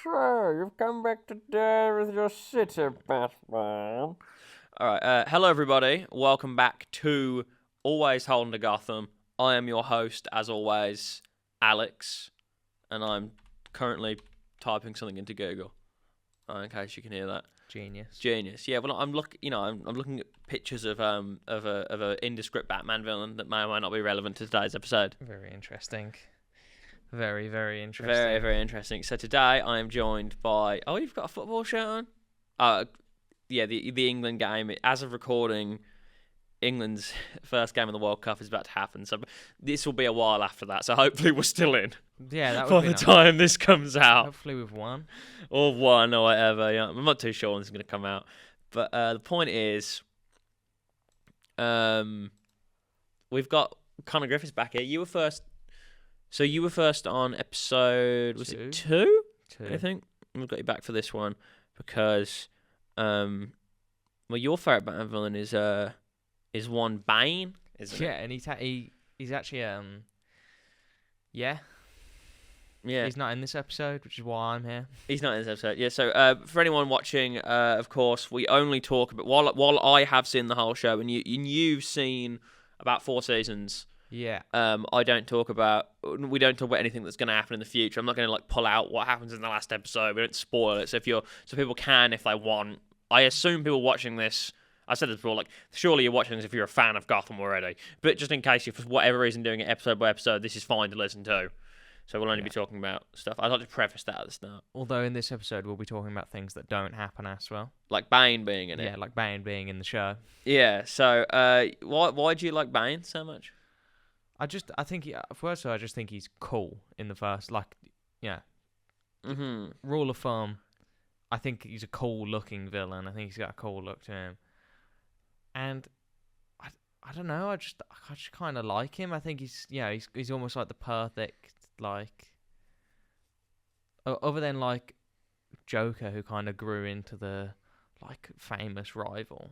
So, you've come back today with your city, Batman. Alright, hello everybody. Welcome back to Always Holding to Gotham. I am your host, as always, Alex, and I'm currently typing something into Google. In case you can hear that. Genius. Yeah, well, I'm looking at pictures of a indescript Batman villain that may or may not be relevant to today's episode. Very interesting. Very, very interesting. Very, very interesting. So today I am joined by... Oh, you've got a football shirt on? Yeah, the England game. As of recording, England's first game of the World Cup is about to happen. So this will be a while after that. So hopefully we're still in. Yeah, that would by be the nice. time this comes out. Hopefully we've won. Or one or whatever. Yeah, I'm not too sure when this is going to come out. But the point is, we've got Connor Griffiths back here. You were first. So you were first on episode, was it 2? 2. I think. We've got you back for this one because, well, your favourite Batman villain is one Bane, isn't it? Yeah, and he's actually yeah. Yeah. He's not in this episode, which is why I'm here. He's not in this episode. Yeah, so for anyone watching, of course, we only talk about while I have seen the whole show and you've seen about 4 seasons. Yeah. We don't talk about anything that's going to happen in the future. I'm not going to pull out what happens in the last episode. We don't spoil it. So people can if they want. I assume people watching this. I said this before. Surely you're watching this if you're a fan of Gotham already. But just in case you're for whatever reason doing it episode by episode, this is fine to listen to. So we'll only be talking about stuff. I'd like to preface that at the start. Although in this episode we'll be talking about things that don't happen as well. Like Bane being in it. Yeah, like Bane being in the show. Yeah. So why do you like Bane so much? I just think he's cool in the first, rule of thumb. I think he's a cool looking villain. I think he's got a cool look to him. And I don't know, I just kind of like him. I think he's almost like the perfect, other than Joker, who kind of grew into the famous rival,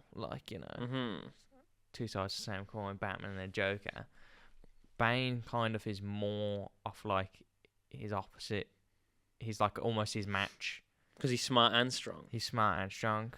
two sides of the same coin, Batman and then Joker. Bane kind of is more off his opposite. He's almost his match. Because he's smart and strong. He's smart and strong.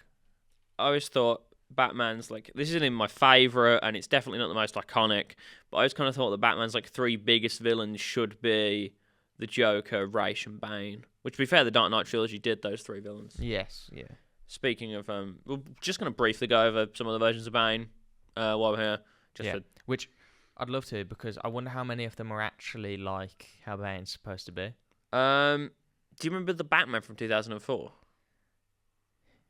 I always thought Batman's this isn't even my favourite, and it's definitely not the most iconic, but I always kind of thought that Batman's 3 biggest villains should be the Joker, Ra's, and Bane. Which, to be fair, the Dark Knight trilogy did those 3 villains. Yes, yeah. Speaking of, we're just going to briefly go over some of the versions of Bane while we're here. Which I'd love to, because I wonder how many of them are actually like how Bane's supposed to be. Do you remember the Batman from 2004?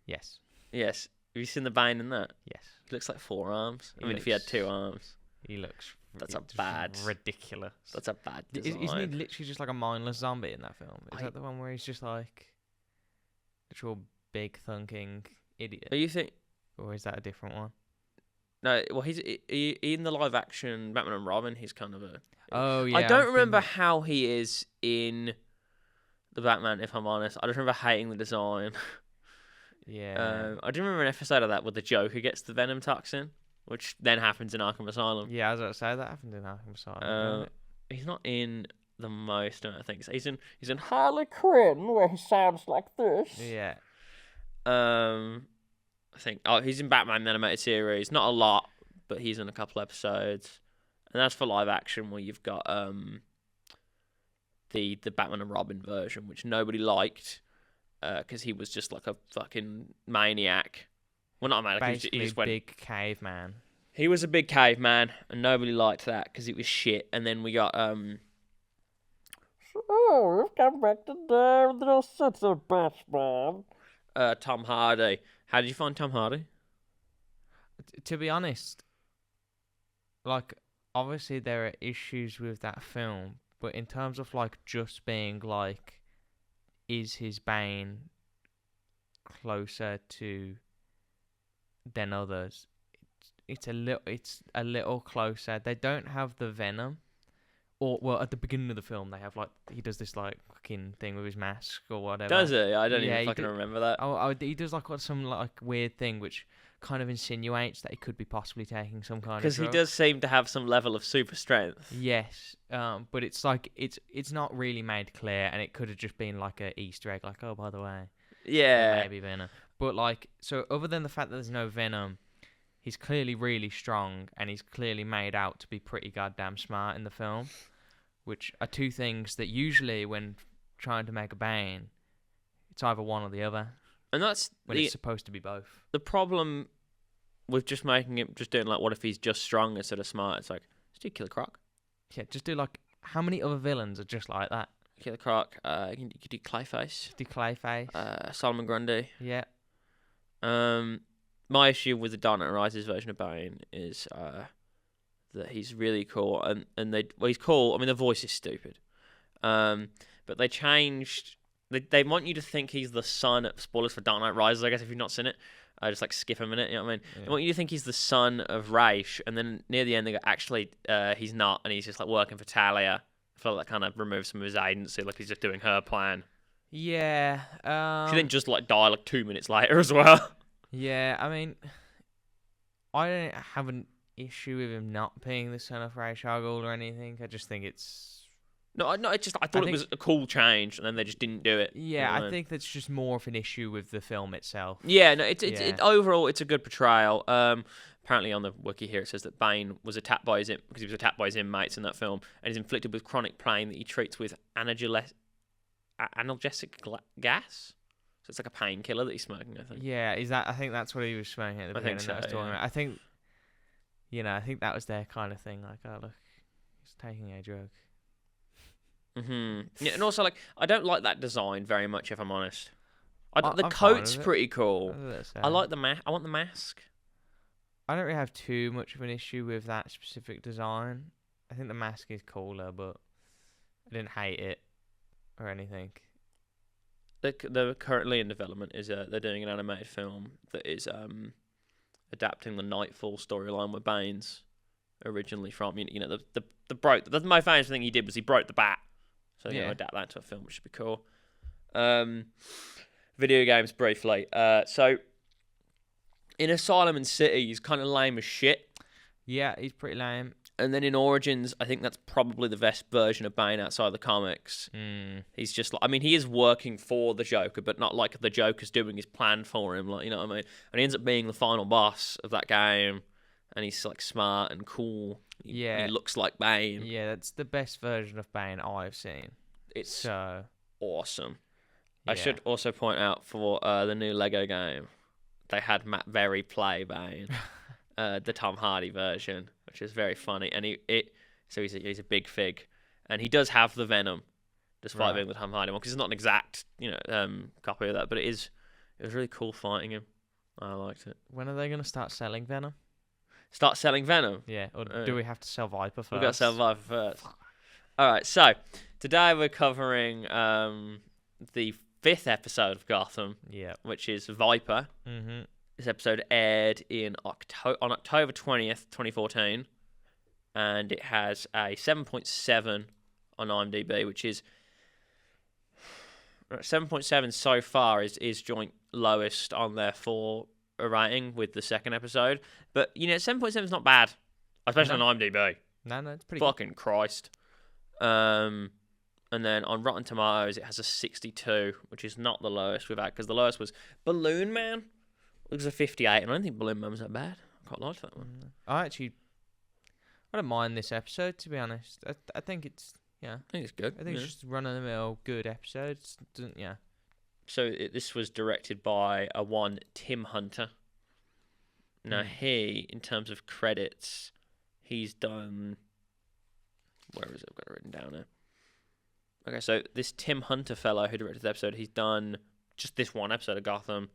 Yes. Yes. Have you seen the Bane in that? Yes. He looks like 4 arms. If he had 2 arms. He looks... ridiculous. That's a bad design. Isn't he literally just like a mindless zombie in that film? Is that the one where he's just literal big thunking idiot? You think... Or is that a different one? No, well, he's in the live action Batman and Robin. He's kind of a. Oh yeah. I don't remember how he is in the Batman. If I'm honest, I just remember hating the design. Yeah. I do remember an episode of that where the Joker gets the Venom toxin, which then happens in Arkham Asylum. Yeah, I was about to say that happened in Arkham Asylum. He's not in the most. I think so. He's in Harley Quinn, where he sounds like this. Yeah. I think he's in Batman the Animated Series. Not a lot, but he's in a couple episodes. And that's for live action, where you've got the Batman and Robin version, which nobody liked because he was just like a fucking maniac. Well, not a maniac. Basically, he just went big caveman. He was a big caveman, and nobody liked that because it was shit. And then we got So, you've come back today with your city, Batman. Tom Hardy. How did you find Tom Hardy? To be honest, obviously there are issues with that film, but in terms of just being is his Bane closer to than others? It's a little closer. They don't have the venom. Or, well, at the beginning of the film, they have, he does this, fucking thing with his mask or whatever. Does he? I don't even fucking remember that. Oh, he does, some, weird thing, which kind of insinuates that he could be possibly taking some kind of Because he drug. does seem to have some level of super strength. Yes, but it's like it's not really made clear, and it could have just been like a Easter egg, like, oh, by the way, Yeah. maybe venom. But like, so other than the fact that there's no venom, he's clearly really strong, and he's clearly made out to be pretty goddamn smart in the film, which are two things that usually when trying to make a Bane, it's either one or the other. And that's When it's supposed to be both. the problem with just making it, just doing like, what if he's just strong instead of smart? It's like, let's do Killer Croc. Yeah, just do like, how many other villains are just like that? Killer Croc, you could do Clayface. Do Clayface. Solomon Grundy. Yeah. My issue with the Dark Knight Rises version of Bane is that he's really cool, and he's cool. I mean, the voice is stupid, but they changed. They want you to think he's the son. Spoilers for Dark Knight Rises, I guess, if you've not seen it. Just like skip a minute, you know what I mean? Yeah. They want you to think he's the son of Raish, and then near the end they go, actually, he's not, and he's just like working for Talia. I feel like that kind of removes some of his agency, like he's just doing her plan. Yeah. She didn't just like die like 2 minutes later as well. Yeah, I mean, I don't have an issue with him not being the son of Ra's al Ghul or anything. I just think it's... No, it's just I thought it was a cool change, and then they just didn't do it. Yeah, You know what I think that's just more of an issue with the film itself. Yeah, no, overall it's a good portrayal. Apparently on the wiki here it says that Bane was attacked by because he was attacked by his inmates in that film, and is inflicted with chronic pain that he treats with analgesic gas. So it's like a painkiller that he's smoking, I think. Yeah, I think that's what he was smoking at the beginning. I think so, yeah. I think, I think that was their kind of thing. Like, oh look, he's taking a drug. Yeah, and also like I don't like that design very much, if I'm honest. The I'm fine coat's with it. pretty cool. I like the I want the mask. I don't really have too much of an issue with that specific design. I think the mask is cooler, but I didn't hate it or anything. They're currently in development. They're doing an animated film that is adapting the Nightfall storyline with Bane's originally from the most famous thing he did was he broke the bat. So they're going to adapt that to a film, which should be cool. Video games briefly. So in Asylum and City, he's kind of lame as shit. Yeah, he's pretty lame. And then in Origins, I think that's probably the best version of Bane outside the comics. He's just like, I mean, he is working for the Joker, but not like the Joker's doing his plan for him. Like, you know what I mean? And he ends up being the final boss of that game. And he's like smart and cool. He looks like Bane. Yeah, that's the best version of Bane I've seen. It's awesome. I should also point out for the new Lego game, they had Matt Berry play Bane, the Tom Hardy version, which is very funny. And he's a big fig, and he does have the Venom, despite being the Tom Hardy one, because it's not an exact copy of that, but it was really cool fighting him. I liked it. When are they going to start selling Venom? Start selling Venom? Yeah, or do we have to sell Viper first? We've got to sell Viper first. All right, so today we're covering the 5th episode of Gotham, which is Viper. Mm-hmm. This episode aired on October 20th, 2014, and it has a 7.7 on IMDb, which is 7.7 so far is joint lowest on there for a rating with the second episode. But 7.7 is not bad, especially on IMDb. No, it's pretty fucking good. Christ. And then on Rotten Tomatoes, it has a 62, which is not the lowest we've had, because the lowest was Balloon Man. It was a 58, and I don't think Balloon Man was that bad. I quite liked that one. I don't mind this episode, to be honest. I think it's, I think it's good. I think it's just run-of-the-mill good episodes. So this was directed by one Tim Hunter. Now he, in terms of credits, he's done... Where is it? I've got it written down here. Okay, so this Tim Hunter fellow who directed the episode, he's done just this one episode of Gotham.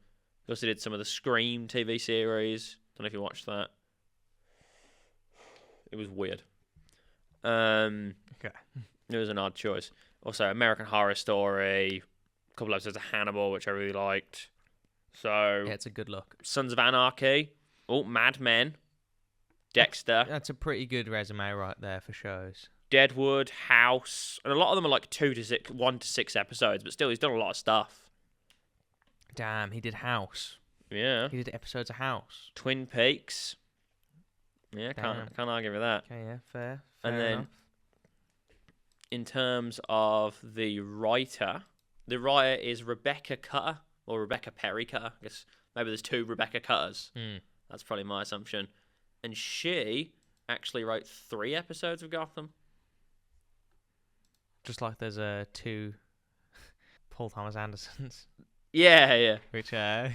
He also did some of the Scream TV series. Don't know if you watched that. It was weird. Okay. It was an odd choice. Also, American Horror Story, a couple episodes of Hannibal, which I really liked. So yeah, it's a good look. Sons of Anarchy. Oh, Mad Men. Dexter. That's a pretty good resume right there for shows. Deadwood, House, and a lot of them are like 1 to 6 episodes, but still, he's done a lot of stuff. Damn, he did House. Yeah. He did episodes of House. Twin Peaks. Yeah, Damn. can't argue with that. Okay, yeah, fair. And then enough. in terms of the writer is Rebecca Cutter or Rebecca Perry Cutter. I guess maybe there's two Rebecca Cutters. That's probably my assumption. And she actually wrote 3 episodes of Gotham. Just like there's two Paul Thomas Andersons, Yeah. which are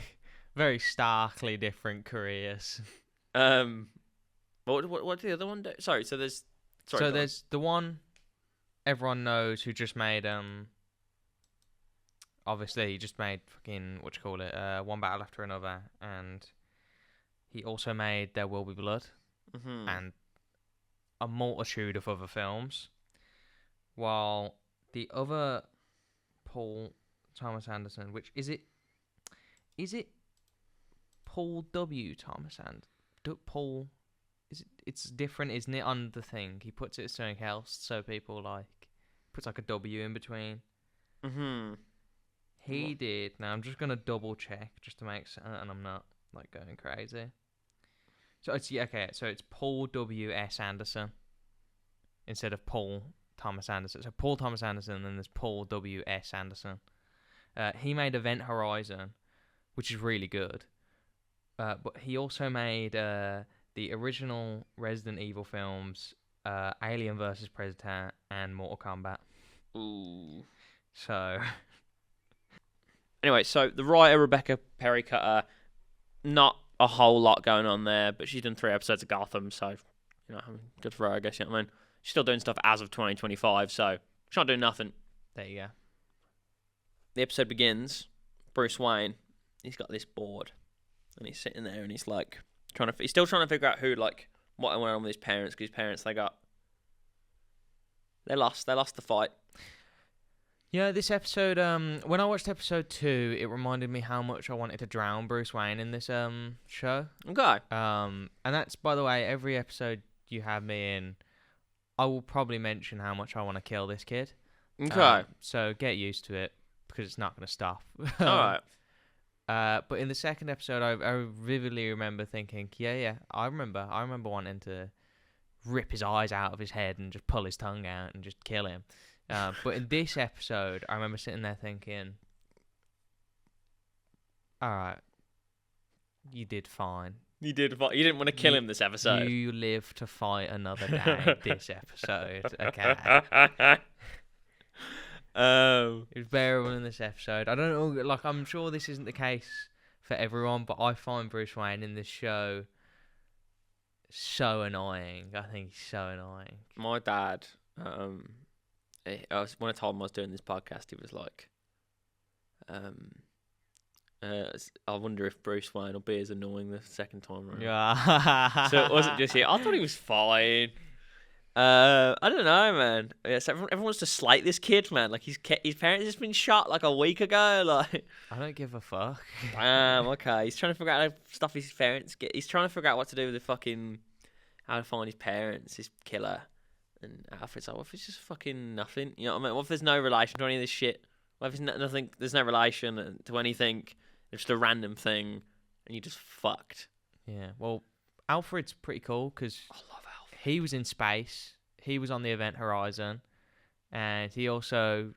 very starkly different careers. What did the other one do? Sorry, so there's... Sorry, There's the one everyone knows who just made obviously he just made fucking One Battle After Another, and he also made There Will Be Blood and a multitude of other films. While the other Paul Thomas Anderson, which is it Paul W. Thomas Anderson? Paul, it's different, isn't it? On the thing, he puts it as something else, so people puts like a W in between. He did. Now I'm just gonna double check just to make sure, and I'm not like going crazy. So it's So it's Paul W. S. Anderson instead of Paul Thomas Anderson. So Paul Thomas Anderson, and then there's Paul W. S. Anderson. He made Event Horizon, which is really good. But he also made the original Resident Evil films, Alien vs. Predator, and Mortal Kombat. Ooh. So... Anyway, so the writer, Rebecca Perry Cutter, not a whole lot going on there, but she's done 3 episodes of Gotham, so, good for her, I guess, you know what I mean? She's still doing stuff as of 2025, so she's not doing nothing. There you go. The episode begins, Bruce Wayne, he's got this board, and he's sitting there, and he's, he's still trying to figure out what went on with his parents, because his parents, they lost the fight. Yeah, this episode, when I watched episode 2, it reminded me how much I wanted to drown Bruce Wayne in this show. Okay. And that's, by the way, every episode you have me in, I will probably mention how much I want to kill this kid. Okay. So get used to it, because it's not going to stop. All right. But in the second episode, I vividly remember thinking, I remember wanting to rip his eyes out of his head and just pull his tongue out and just kill him. But in this episode, I remember sitting there thinking, all right, you did fine. You didn't want to kill him this episode. You live to fight another day this episode, okay? It was bearable in this episode. I don't know, I'm sure this isn't the case for everyone, but I find Bruce Wayne in this show so annoying. I think he's so annoying. My dad, when I told him I was doing this podcast, he was like, I wonder if Bruce Wayne will be as annoying the second time around. Yeah. So it wasn't just here. I thought he was fine. I don't know, man. Yeah, so everyone wants to slate this kid, man. His parents just been shot a week ago. I don't give a fuck. Damn, okay. He's trying to figure out how to stuff his parents. He's trying to figure out what to do with how to find his parents, his killer. And Alfred's like, what if it's just fucking nothing? You know what I mean? What if there's no relation to any of this shit? What if it's nothing? There's no relation to anything. It's just a random thing, and you just fucked. Yeah. Well, Alfred's pretty cool because I love Alfred. He was in space. He was on the Event Horizon, and he also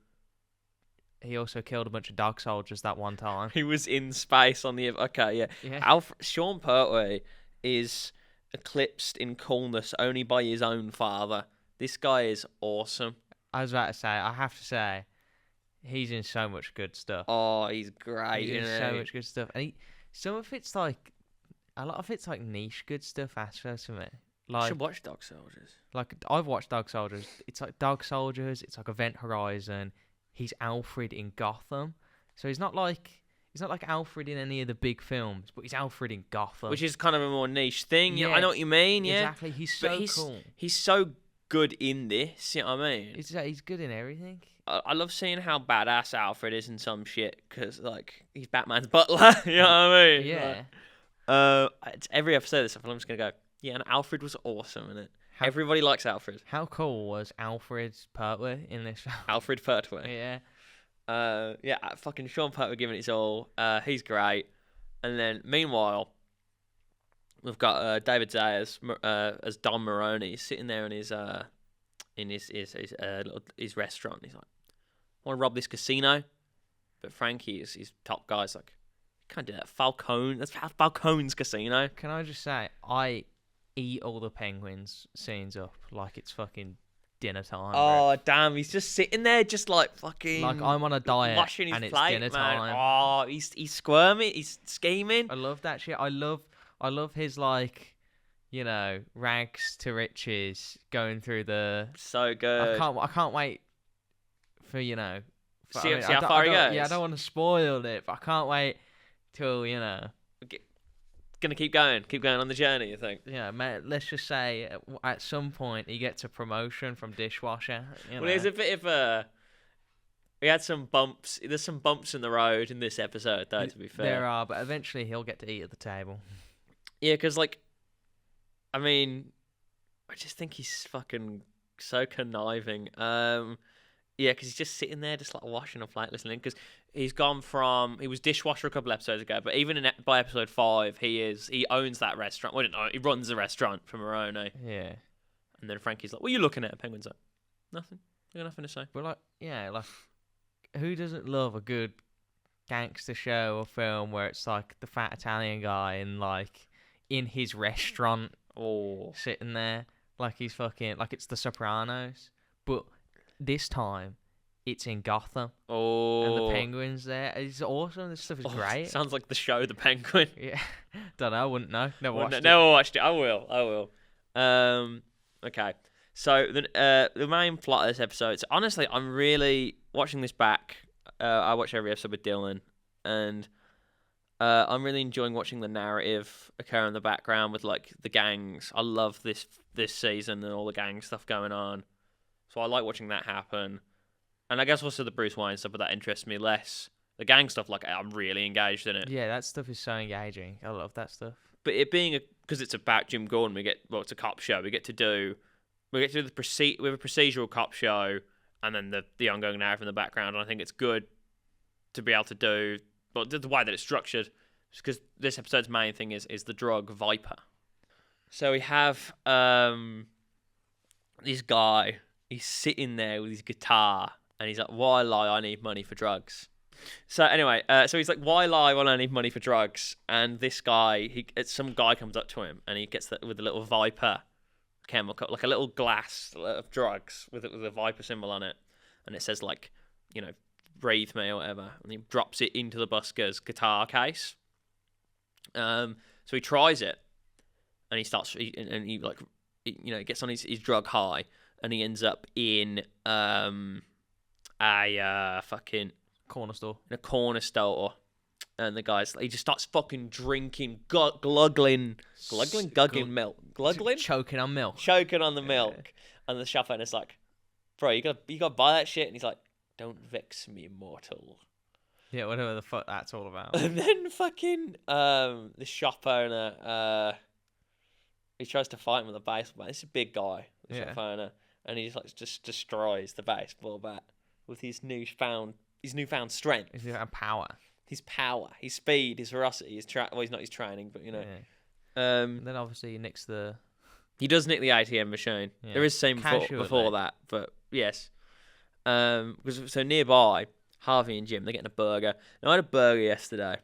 killed a bunch of dog soldiers that one time. He was in space on the... Okay, yeah. Sean Pertwee is eclipsed in coolness only by his own father. This guy is awesome. I was about to say, I have to say, he's in so much good stuff. Oh, he's great. He's in so much good stuff. And some of it's a lot of it's niche good stuff, actually, to me. You should watch Dog Soldiers. I've watched Dog Soldiers. It's like Dog Soldiers, it's like Event Horizon. He's Alfred in Gotham. So he's not like Alfred in any of the big films, but he's Alfred in Gotham. Which is kind of a more niche thing. Yeah, I know what you mean, yeah. Exactly. He's so cool. He's so good in this, you know what I mean? He's good in everything. I love seeing how badass Alfred is in some shit, because, he's Batman's butler, you know what I mean? Yeah. It's every episode of this stuff, I'm just going to go, yeah, and Alfred was awesome in it. Everybody likes Alfred. How cool was Alfred's Pertwee in this film? Alfred Pertwee. Yeah. Fucking Sean Pertwee giving it his all. He's great. And then meanwhile, we've got David Zayas as Don Maroney. He's sitting there in his restaurant. He's like, "I want to rob this casino," but Frankie is his top guy's like, "You can't do that. That's Falcone's casino." Can I just say, I eat all the penguins scenes up like it's fucking dinner time. Oh, bro. damn. He's just sitting there just like fucking... Like I'm on a diet washing his and it's plate, dinner man. time. Oh, he's squirming. He's scheming. I love that shit. I love his like, you know, rags to riches going through the... So good. I can't wait for, you know... See how far he goes? Yeah, I don't want to spoil it, but I can't wait till, you know... Gonna keep going on the journey, you think? Yeah, mate, let's just say at some point he gets a promotion from dishwasher. Well, there's a bit of we had some bumps. There's some bumps in the road in this episode, though, to be fair. There are, but eventually he'll get to eat at the table. Yeah, because, like, I mean, I just think he's fucking so conniving. Yeah, because he's just sitting there, just like washing a plate, listening. Because he was dishwasher a couple episodes ago, but even by episode 5, he owns that restaurant. Well, he runs the restaurant for Moroni. Yeah. And then Frankie's like, "What are you looking at?" Penguin's like, "Nothing. I got nothing to say." But like, yeah, like, who doesn't love a good gangster show or film where it's like the fat Italian guy and like in his restaurant, sitting there like he's fucking like it's The Sopranos, but this time, it's in Gotham. Oh. And the Penguin's there. It's awesome. This stuff is great. Sounds like the show The Penguin. Yeah. Don't know. I wouldn't know. Never watched it. Never watched it. I will. Okay. So the main plot of this episode. So honestly, I'm really watching this back. I watch every episode with Dylan, and I'm really enjoying watching the narrative occur in the background with like the gangs. I love this season and all the gang stuff going on. So I like watching that happen. And I guess also the Bruce Wayne stuff, but that interests me less. The gang stuff, like, I'm really engaged in it. Yeah, that stuff is so engaging. I love that stuff. But it being because it's about Jim Gordon, it's a cop show. We have a procedural cop show, and then the ongoing narrative in the background. And I think it's good to be able to do, well, the way that it's structured, because this episode's main thing is the drug Viper. So we have this guy. He's sitting there with his guitar, and he's like, "Why lie? I need money for drugs." So anyway, so he's like, "Why lie when I need money for drugs?" And this guy, some guy comes up to him, and he gets that with a little Viper chemical, like a little glass of drugs with a Viper symbol on it, and it says like, you know, "Breathe me" or whatever, and he drops it into the busker's guitar case. So he tries it, and he gets on his drug high. And he ends up in a fucking corner store. In a corner store, and the guy's he just starts fucking drinking, gluggling milk, choking on milk, choking on the milk. And the shop owner's like, "Bro, you gotta buy that shit." And he's like, "Don't vex me, mortal." Yeah, whatever the fuck that's all about. And then fucking the shop owner he tries to fight him with a baseball bat. This is a big guy, the shop owner. And he just destroys the baseball bat with his newfound strength. His power. His power. His speed. His ferocity. He's not his training, but you know. Yeah. Then obviously he nicks He does nick the ATM machine. Yeah. There is a scene before that, but yes. So nearby, Harvey and Jim, they're getting a burger. Now I had a burger yesterday,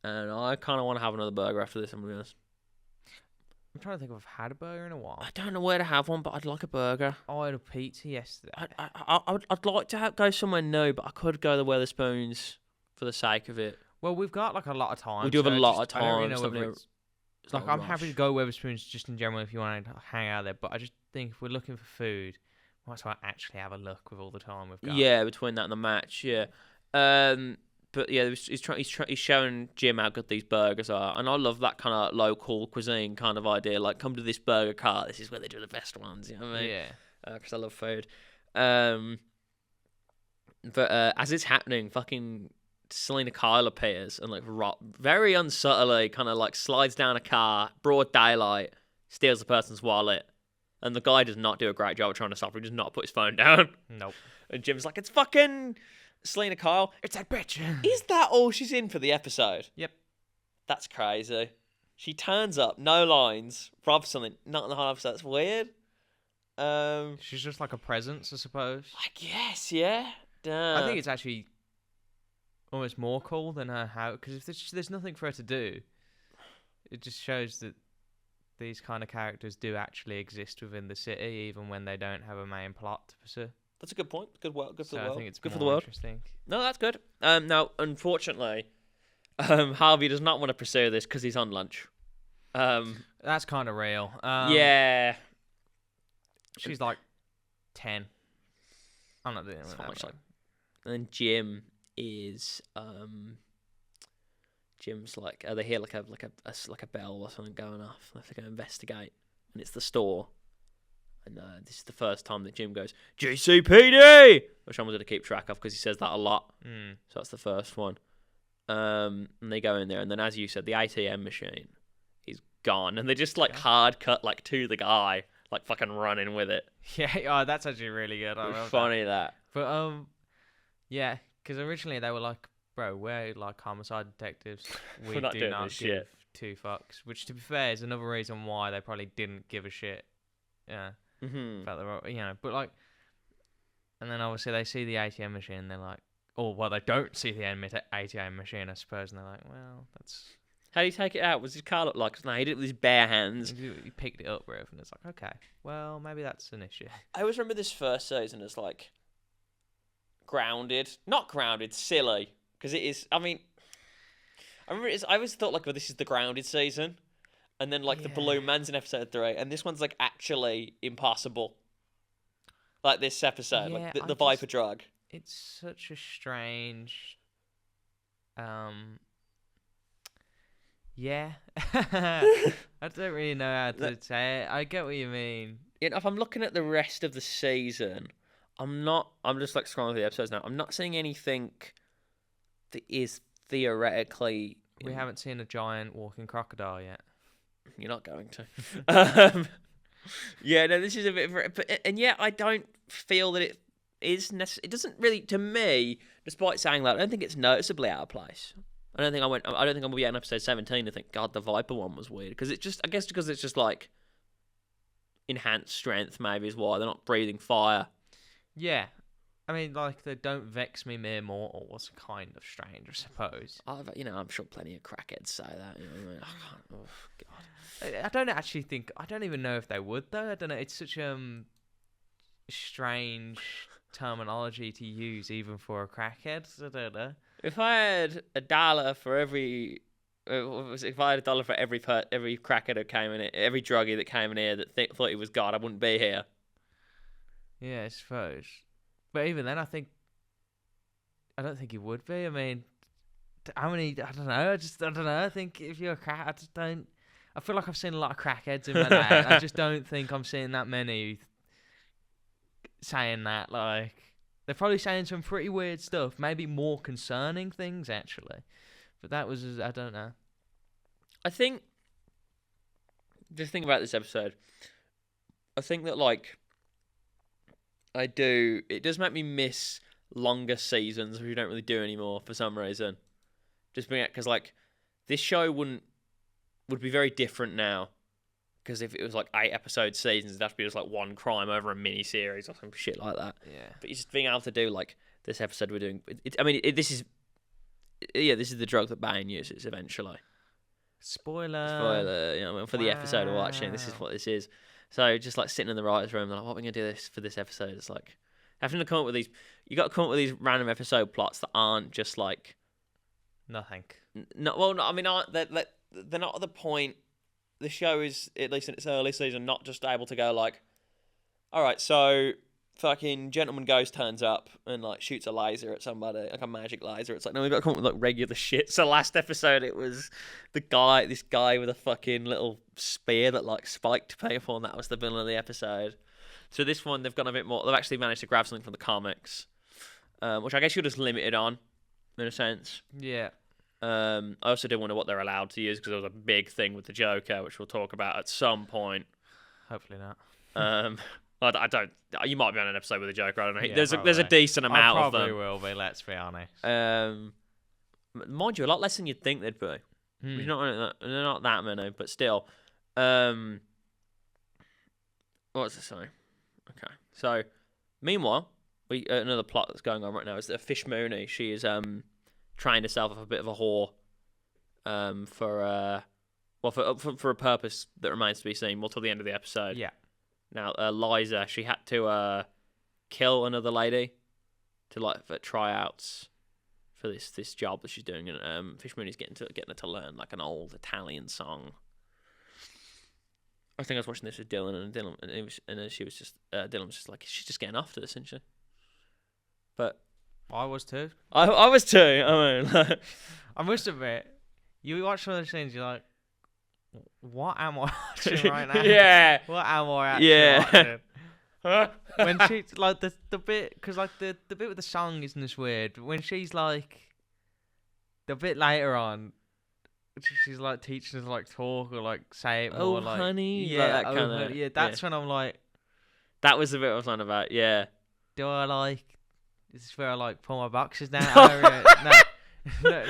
and I kind of want to have another burger after this, I'm going to be honest. I'm trying to think if I've had a burger in a while. I don't know where to have one, but I'd like a burger. I had a pizza yesterday. I'd like to go somewhere new, but I could go to Wetherspoons for the sake of it. Well, we've got like a lot of time. We do have a lot of time. I don't really know whether it's like I'm happy to go Wetherspoons just in general if you want to hang out there. But I just think if we're looking for food, might as well actually have a look with all the time we've got. Yeah, between that and the match, yeah. But yeah, he's showing Jim how good these burgers are, and I love that kind of local cuisine kind of idea. Like, come to this burger cart. This is where they do the best ones. You know what I mean? Yeah. Because I love food. But as it's happening, fucking Selena Kyle appears and like very unsubtly kind of like slides down a car, broad daylight, steals the person's wallet, and the guy does not do a great job of trying to stop her. He does not put his phone down. Nope. And Jim's like, "It's fucking Selena Kyle. It's that bitch." Is that all she's in for the episode? Yep. That's crazy. She turns up, no lines, robs something, not in the whole episode. That's weird. She's just like a presence, I suppose. I guess, yeah. Damn. I think it's actually almost more cool than her house, because if there's nothing for her to do, it just shows that these kind of characters do actually exist within the city, even when they don't have a main plot to pursue. That's a good point. Good work. Good for So the I world. think it's good more for the world. interesting. No, that's good. Now, unfortunately, Harvey does not want to pursue this because he's on lunch. That's kind of real. Yeah. She's like 10. I'm not doing It's it. not much like. And Jim is Jim's like they hear like a bell or something going off. They have to go investigate, and it's the store. And this is the first time that Jim goes GCPD, which I'm going to keep track of because he says that a lot. So that's the first one. And they go in there, and then as you said, the ATM machine is gone, and they just like hard cut like to the guy, like fucking running with it. Yeah, that's actually really good. I love Funny that. But yeah, because originally they were like, bro, we're like homicide detectives. We We're not do doing not this give shit. two fucks. Which, to be fair, is another reason why they probably didn't give a shit. Yeah, about the but like, and then obviously they see the ATM machine. And they're like, they don't see the ATM machine, I suppose, and they're like, well, that's. How do you take it out? What's his car look like? No, he did it with his bare hands. He picked it up, Riff, and it's like, okay, well, maybe that's an issue. I always remember this first season as like grounded, not grounded, silly, because it is. I mean, I always thought like, well, this is the grounded season, and then like the Balloon Man's in episode 3, and this one's like actually impossible. Like this episode, Yeah, like the Viper drug. It's such a strange. Yeah. I don't really know how to say it. I get what you mean. You know, if I'm looking at the rest of the season, I'm just like scrolling through the episodes now. I'm not seeing anything that is theoretically. We haven't seen a giant walking crocodile yet. You're not going to. Yeah, no, this is a bit. And yet, I don't feel that it is necessary. It doesn't really, to me, despite saying that, I don't think it's noticeably out of place. I don't think I'm gonna be at episode 17 and think, God, the Viper one was weird, because I guess because it's just like enhanced strength, maybe is why they're not breathing fire. Yeah, I mean, like the "Don't vex me, mere mortal" was kind of strange, I suppose. I'm sure plenty of crackheads say that. You know what I mean? Oh God. I don't even know if they would though. I don't know. It's such strange terminology to use, even for a crackhead. I don't know. If I had $1 for every, if I had $1 for every crackhead that came in here, every druggie that came in here that thought he was God, I wouldn't be here. Yeah, I suppose. But even then, I don't think he would be. I mean, how many? I don't know. I don't know. I think if you're a crack, I just don't. I feel like I've seen a lot of crackheads in my day. I just don't think I'm seeing that many saying that. Like, they're probably saying some pretty weird stuff, maybe more concerning things actually. But that was, I don't know. I think the thing about this episode, I think that like it does make me miss longer seasons, which we don't really do anymore for some reason. Just being because like this show would be very different now. Because if it was like 8 episode seasons, it'd have to be just like one crime over a mini series or some shit like that. Yeah. But just being able to do like this episode we're doing, this is the drug that Bane uses eventually. Spoiler. You know, for the episode we're watching, this is what this is. So just like sitting in the writers' room, they're like, what are we gonna do for this episode? It's like having to come up with these. You got to come up with these random episode plots that aren't just like nothing. They're not at the point. The show is, at least in its early season, not just able to go like, all right, so fucking Gentleman Ghost turns up and like shoots a laser at somebody, like a magic laser. It's like, no, we've got to come up with like regular shit. So last episode it was this guy with a fucking little spear that like spiked people, and that was the villain of the episode. So this one they've gone a bit more. They've actually managed to grab something from the comics, which I guess you're just limited on, in a sense. Yeah. I also do wonder what they're allowed to use, because there was a big thing with the Joker, which we'll talk about at some point. Hopefully not. I don't. You might be on an episode with the Joker. I don't know. Yeah, there's a decent amount of them. Probably will be. Let's be honest. Mind you, a lot less than you'd think there'd be. Which they're not that many, but still. What's this saying? Okay, so meanwhile, another plot that's going on right now is that Fish Mooney, she is trying herself as a bit of a whore, for a purpose that remains to be seen. Well, till the end of the episode. Yeah. Now, Liza, she had to kill another lady for tryouts for this job that she's doing, and Fish Mooney's getting her to learn like an old Italian song. I think I was watching this with Dylan, and Dylan was just like, she's just getting after this, isn't she? But I was too. I was too. I mean, like, I must admit, you watch some of those things, you're like, what am I watching right now? Yeah. What am I actually watching? When she like the bit, because like the bit with the song isn't as weird. When she's like, the bit later on, she's like teaching us to like talk or like say it more, like, honey, yeah, like that kind of, honey, yeah. That's when I'm like, that was the bit I was on about, yeah. Do I like? Is this where I like pull my boxes down? No.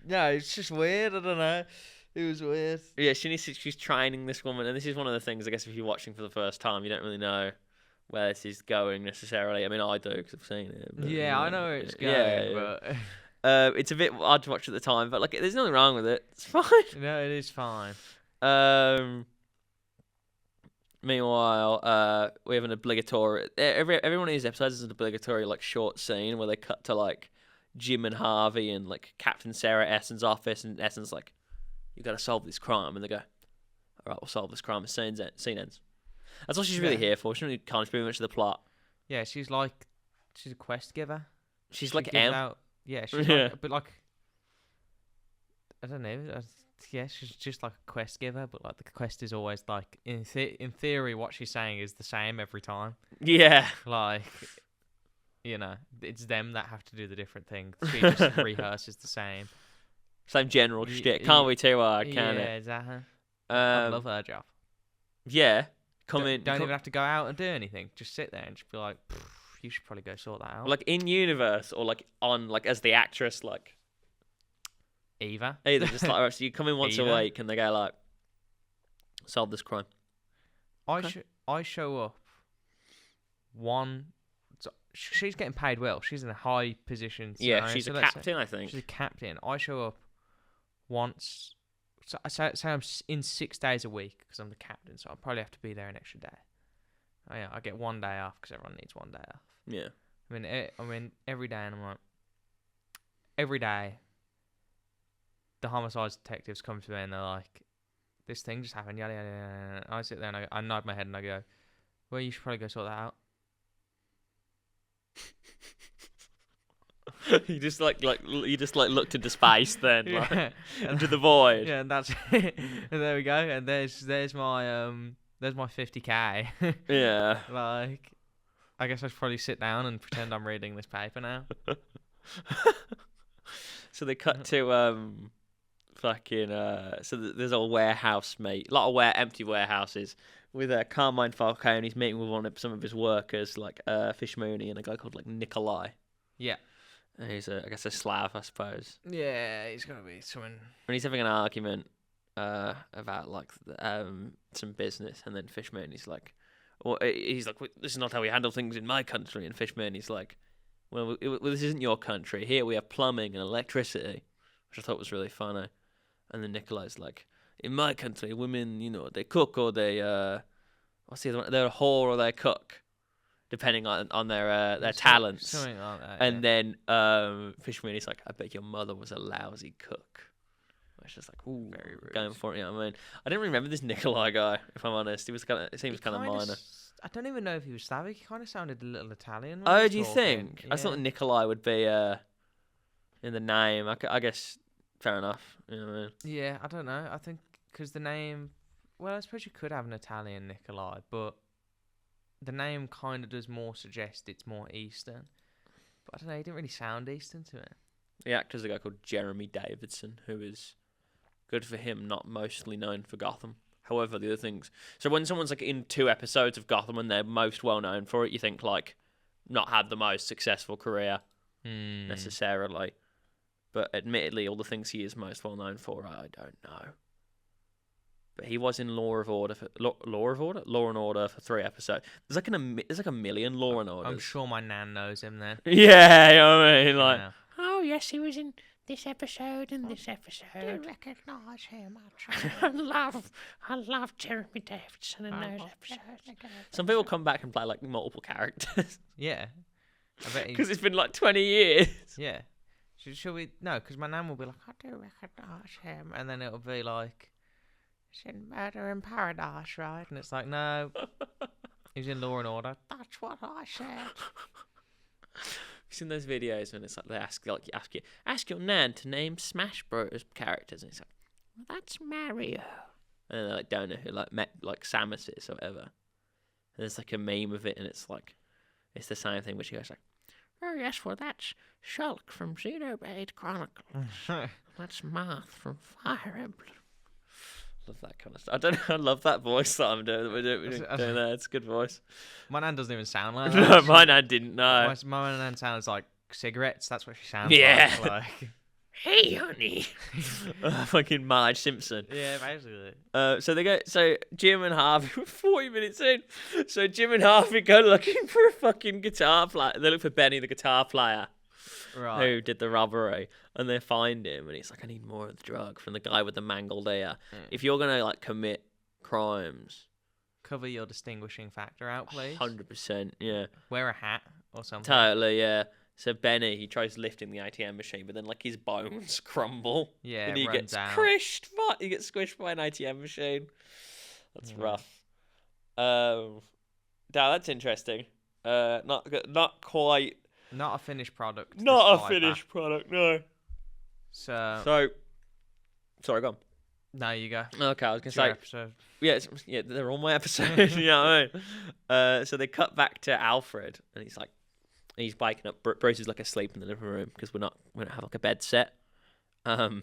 No, it's just weird. I don't know. It was weird. Yeah, she's training this woman, and this is one of the things, I guess, if you're watching for the first time, you don't really know where this is going necessarily. I mean, I do, because I've seen it. But, yeah, I know where it's going, yeah. but... it's a bit hard to watch at the time, but like, there's nothing wrong with it. It's fine. No, it is fine. Meanwhile, we have an obligatory... Every one of these episodes is an obligatory, like, short scene where they cut to, like, Jim and Harvey and, like, Captain Sarah Essen's office, and Essen's like, you got to solve this crime. And they go, all right, we'll solve this crime as scene ends. That's all she's really here for. She doesn't really contribute much to the plot. Yeah, she's a quest giver. She's She like gives M. out- yeah, she's like, but like, I don't know. Yeah, she's just like a quest giver, but like the quest is always like, in theory, what she's saying is the same every time. Yeah. Like, you know, it's them that have to do the different thing. She just rehearses the same. Same general shit. Can't be too hard, can Yeah, it? exactly. I Um, love her job. yeah. Don't even have to go out and do anything. Just sit there and just be like, you should probably go sort that out. Like in universe, or like on, like as the actress, like Either just like, so you come in once a week and they go like, solve this crime. I show up. She's getting paid well. She's in a high position. Yeah, she's a captain, I think. She's a captain. I show up once. So I say I'm in 6 days a week because I'm the captain. So I probably have to be there an extra day. Oh yeah, I get 1 day off because everyone needs 1 day off. Yeah. I mean every day, and I'm like, every day. The homicide detectives come to me and they're like, this thing just happened, yada yada yada. I sit there and I nod my head and I go, well, you should probably go sort that out. you just looked into space then, Yeah. like, into the void. Yeah, and that's it. And there we go. And there's my 50k. Yeah. Like, I guess I should probably sit down and pretend I'm reading this paper now. So they cut to there's a warehouse mate, a lot of empty warehouses with Carmine Falcone's meeting with some of his workers, like Fish Mooney and a guy called like Nikolai. Yeah. And he's I guess a Slav, I suppose. Yeah, he's gonna be someone. And he's having an argument about like some business, and then Fish Mooney's like, this is not how we handle things in my country, and Fish Mooney's like, well, this isn't your country. Here we have plumbing and electricity, which I thought was really funny. And then Nikolai's like, in my country, women, they cook or they, what's the other one? They're a whore or they cook, depending on their talents. Something like that. And then Fish Mooney's like, I bet your mother was a lousy cook. It's just like, ooh, Very rude. going for it. You know what I mean? I didn't remember this Nikolai guy, if I'm honest. It seems kind of minor. I don't even know if he was Slavic. He kind of sounded a little Italian. Oh, do you think? I thought Nikolai would be in the name. I guess fair enough. You know what I mean? Yeah, I don't know. I think because the name. Well, I suppose you could have an Italian Nikolai, but the name kind of does more suggest it's more Eastern. But I don't know. He didn't really sound Eastern to me. The actor's a guy called Jeremy Davidson, who is good for him, not mostly known for Gotham. However, the other things. So when someone's like in 2 episodes of Gotham and they're most well known for it, you think like not had the most successful career necessarily. But admittedly, all the things he is most well known for, I don't know. But he was in Law and Order for 3 episodes. There's like a million Law and Orders. I'm sure my nan knows him then. Yeah, you know what I mean, like, Yeah. oh yes, he was in this episode and this I episode. recognise him. I love Jeremy Davidson in those episodes. Some people come back and play like multiple characters Yeah. I bet because it's been like 20 years. Yeah. Should we? No, because my nan will be like, I do recognise him. And then it'll be like, he's in Murder in Paradise, right? And it's like, no, he's in Law and Order. That's what I said. You've seen those videos when it's like they ask your nan to name Smash Bros characters, and it's like, well, that's Mario, and then they like don't know who like Samus is or whatever. And there's like a meme of it, and it's like it's the same thing, but she goes like, oh yes, well that's Shulk from Xenoblade Chronicles. That's Marth from Fire Emblem. Love that kind of stuff. I don't know. I love that voice that I'm doing. We're doing there. It's a good voice. My nan doesn't even sound like that. No, my nan didn't know. My nan sounds like cigarettes. That's what she sounds Yeah. like. Hey, honey. Fucking Marge Simpson. Yeah, basically. So they go. So Jim and Harvey, we're 40 minutes in. So Jim and Harvey go looking for a fucking guitar player. They look for Benny, the guitar player, Right. who did the robbery, and they find him, and he's like, "I need more of the drug from the guy with the mangled ear. If you're gonna like commit crimes, Cover your distinguishing factor out, please. 100%, yeah, Wear a hat or something. totally, yeah." So Benny, he tries lifting the ATM machine, but then like his bones crumble. Yeah, and he runs gets out. squished. He gets squished by an ATM machine. That's rough. Now that's interesting. Not quite. Not a finished product. Not a despite finished product. No. that. So Sorry, go on. no, you go. Okay, I was gonna It's your say. episode. Yeah, they're on my episode. You know what I mean? So they cut back to Alfred, and he's waking up. Bruce is like asleep in the living room because we don't have like a bed set. No,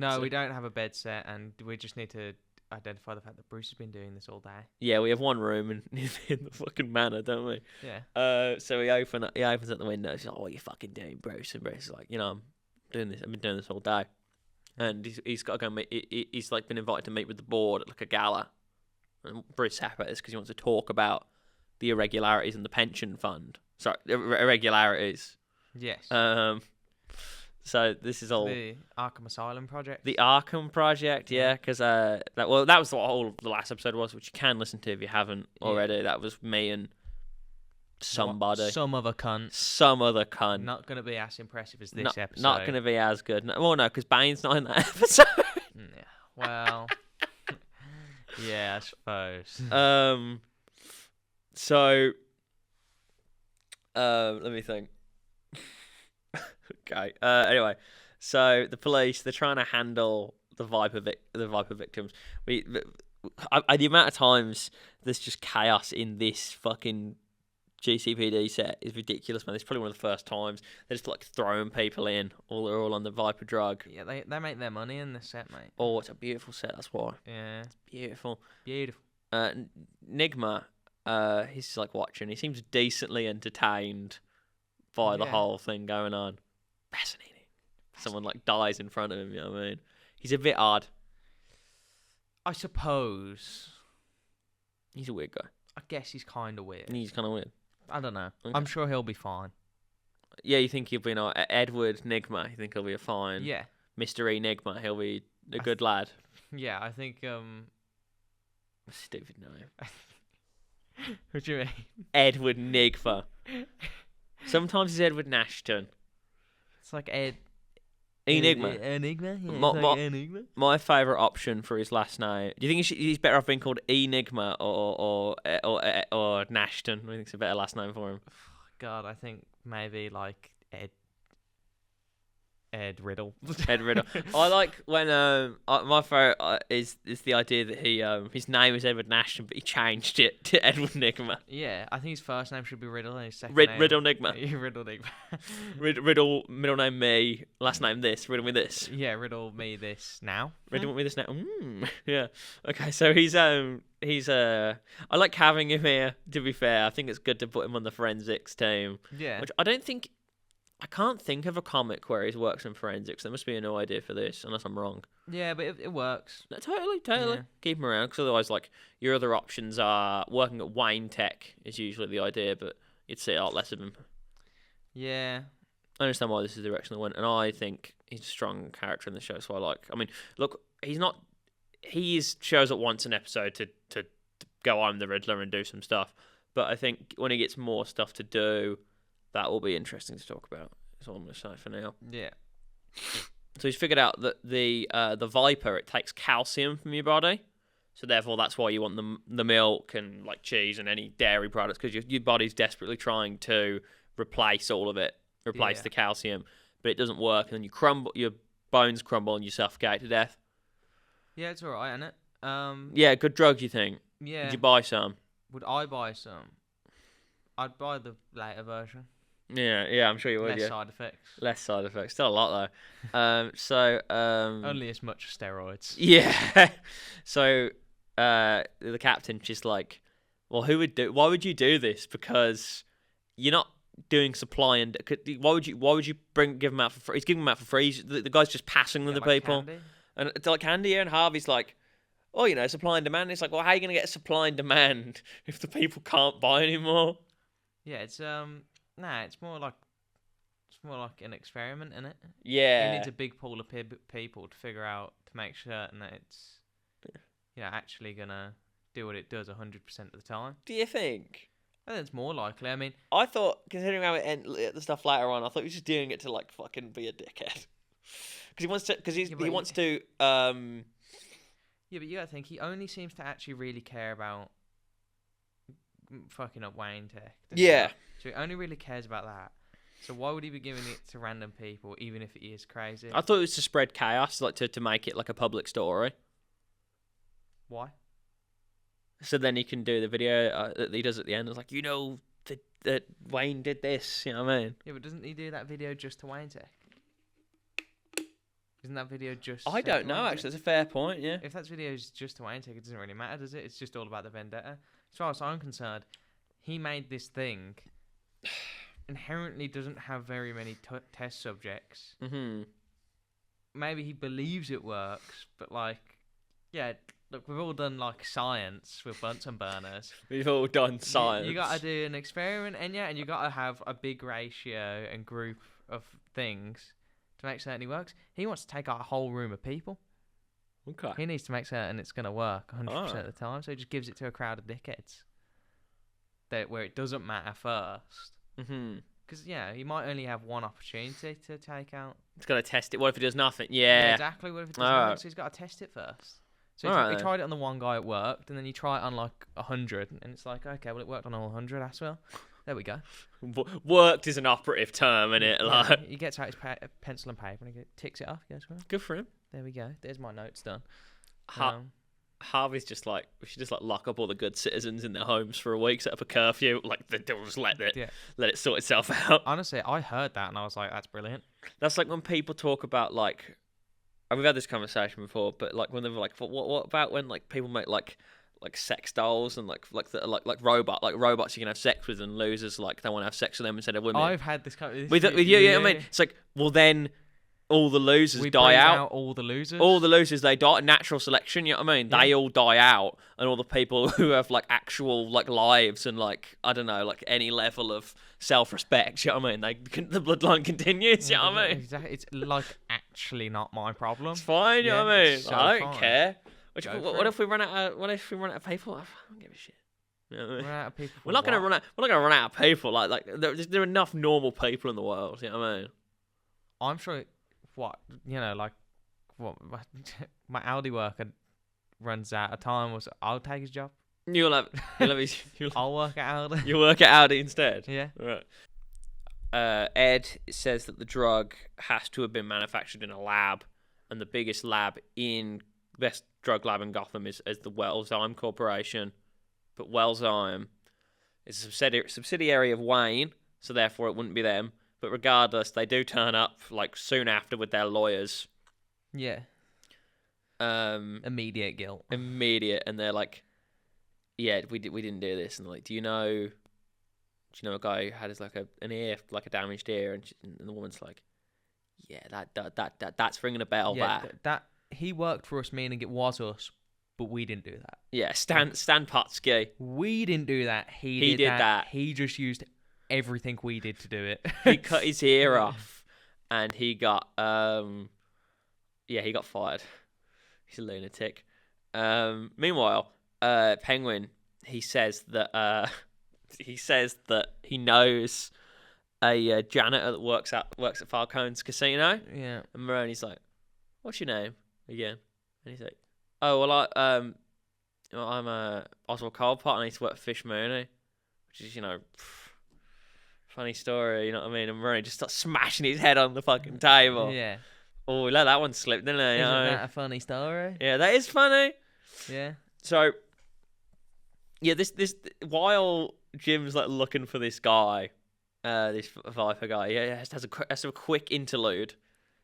so- we don't have a bed set, and we just need to identify the fact that Bruce has been doing this all day. Yeah, we have one room in the fucking manor, don't we? Yeah. So he opens up the window. He's like, "Oh, what are you fucking doing, Bruce?" And Bruce is like, I'm doing this. I've been doing this all day. And he's got to go meet. He's like been invited to meet with the board at like a gala. And Bruce is happy about this because he wants to talk about the irregularities in the pension fund. Sorry, irregularities. Yes. So this is all The Arkham Asylum project. the Arkham project, yeah, because that was what all the last episode was, which you can listen to if you haven't already. That was me and somebody, Some other cunt. some other cunt. Not going to be as impressive as this episode. Not going to be as good. No, because Bane's not in that episode. Yeah. Well. Yeah, I suppose. So, let me think. Okay. Anyway, so the police, they're trying to handle the Viper victims. The amount of times there's just chaos in this fucking GCPD set is ridiculous, man. It's probably one of the first times they're just like throwing people in. They're all on the Viper drug. Yeah, they make their money in this set, mate. Oh, it's a beautiful set. That's why. Yeah. Beautiful. Beautiful. Nigma, he's like watching. He seems decently entertained by the whole thing going on. Fascinating. Someone like dies in front of him. You know what I mean? He's a bit odd. I suppose. He's a weird guy. I guess he's kind of weird. He's kind of weird. I don't know. Okay. I'm sure he'll be fine. Yeah, you think he'll be Edward Nigma? You think he'll be a fine? Yeah. Mr. Enigma, he'll be a good lad. Yeah, I think. Stupid name. What do you mean? Edward Nigma. Sometimes it's Edward Nashton. It's like Ed. Enigma. Enigma. Yeah, Mo- it's mo- like Enigma. My favourite option for his last name. Do you think he's better off being called Enigma or Nashton? I think it's a better last name for him. God, I think maybe like Ed Riddle. Ed Riddle. I like when my favourite is the idea that he his name is Edward Nashton, but he changed it to Edward Nigma. Yeah, I think his first name should be Riddle and his second name... Riddle Nigma. Riddle Nigma. Riddle, middle name me, last name this. Riddle me this. Yeah, riddle me this now. Riddle me this now. Yeah. Okay, so he's I like having him here. To be fair, I think it's good to put him on the forensics team. Yeah. Which I don't think I can't think of a comic where he works in forensics. There must be a new idea for this, unless I'm wrong. Yeah, but it works. No, totally. Yeah. Keep him around, because otherwise, like, your other options are working at Wayne Tech is usually the idea, but you'd see a lot less of him. Yeah. I understand why this is the direction they went, and I think he's a strong character in the show, so I like. I mean, look, he's not. He shows up once an episode to go, I'm the Riddler, and do some stuff, but I think when he gets more stuff to do, that will be interesting to talk about. That's all I'm going to say for now. Yeah. So he's figured out that the Viper, it takes calcium from your body, so therefore that's why you want the milk and like cheese and any dairy products, because your body's desperately trying to replace all of it, replace the calcium, but it doesn't work, and then you crumble, your bones crumble, and you suffocate to death. Yeah, it's alright, isn't it? Yeah, good drug, you think? Yeah. Did you buy some? Would I buy some? I'd buy the later version. Yeah, I'm sure you would. Less side effects. Less side effects. Still a lot though. Only as much as steroids. Yeah. So the captain just like, well, why would you do this? Because you're not doing supply and why would you give them out for free? He's giving them out for free. The guy's just passing them to people. Candy. And it's like candy, and Harvey's like, oh, supply and demand. It's like, well, how are you going to get supply and demand if the people can't buy anymore? Yeah, it's it's more like an experiment, isn't it? Yeah. It needs a big pool of people to figure out, to make certain that it's actually gonna do what it does 100% of the time. Do you think? I think it's more likely. I mean, I thought, considering how it ended, the stuff later on, I thought he was just doing it to like fucking be a dickhead. Because he wants to. Because he wants to. Yeah, but you gotta think he only seems to actually really care about fucking up Wayne Tech. Yeah. So he only really cares about that. So why would he be giving it to random people, even if it is crazy? I thought it was to spread chaos, like to make it like a public story. Why? So then he can do the video that he does at the end. It's like, that Wayne did this. You know what I mean? Yeah, but doesn't he do that video just to Wayne Tech? Isn't that video just... I don't know, actually. That's a fair point, yeah. If that video is just to Wayne Tech, it doesn't really matter, does it? It's just all about the vendetta. As far as I'm concerned, he made this thing... inherently doesn't have very many test subjects. Mm-hmm. Maybe he believes it works, but look, we've all done science with Bunsen burners. We've all done science. You got to do an experiment, and you got to have a big ratio and group of things to make certain it works. He wants to take out a whole room of people. Okay. He needs to make certain it's going to work 100% of the time, so he just gives it to a crowd of dickheads. Where it doesn't matter first. Mm-hmm. Because, he might only have one opportunity to take out. He's got to test it. What if he does nothing? Yeah. Exactly. What if it doesn't work? So he's got to test it first. So he tried it on the one guy, it worked, and then you try it on 100, and it's like, okay, well, it worked on all 100 as well. There we go. Worked is an operative term, isn't it? Yeah, he gets out his pencil and paper and he ticks it off. He goes, well, good for him. There we go. There's my notes done. Harvey's just like, we should just lock up all the good citizens in their homes for a week, set up a curfew, they'll just let it sort itself out. Honestly, I heard that and I was like, that's brilliant. That's like when people talk about we've had this conversation before, but when they're like, what about when people make like sex dolls and like robots you can have sex with, and losers they want to have sex with them instead of women. I've had this conversation with you. I mean, it's like, well then all the losers die out. All the losers, they die. Natural selection, you know what I mean? Yeah. They all die out, and all the people who have actual lives and I don't know, any level of self-respect, you know what I mean? The bloodline continues, you know what I mean? Exactly. It's actually not my problem. It's fine, you know what I mean? So I don't care. What if we run out of people? I don't give a shit. You know what I mean? Run out of people. We're not gonna run out of people. There are enough normal people in the world. You know what I mean? I'm sure. My Audi worker runs out of time. I'll take his job. You'll have his. I'll work at Audi. You'll work at Audi instead. Yeah. Right. Ed says that the drug has to have been manufactured in a lab, and the biggest best drug lab in Gotham is the Wellsheim Corporation. But Wellsheim is a subsidiary of Wayne, so therefore it wouldn't be them. But regardless, they do turn up soon after with their lawyers. Yeah. Immediate guilt. Immediate, and they're like, "Yeah, we didn't do this." And they're like, "Do you know do you know a guy who had his like an ear, like a damaged ear, and the woman's like, yeah, that's ringing a bell. Yeah, that he worked for us, meaning it was us, but we didn't do that. Yeah, Stan Potsky. We didn't do that. He did that. He just used everything we did to do it. He cut his ear off, and he got he got fired. He's a lunatic. Meanwhile, Penguin, he says that he knows a janitor that works at Falcone's casino. Yeah. And Moroni's like, "What's your name again?" And he's like, "Oh well, I'm Oswald Coldpot, and I used to work for Fish Mooney," which is funny story. You know what I mean? And Moroni just starts smashing his head on the fucking table. Yeah. Oh, we let that one slip, didn't we? Isn't that a funny story? Yeah, that is funny. Yeah. So, yeah, this while Jim's like looking for this guy, this Viper guy, has a quick interlude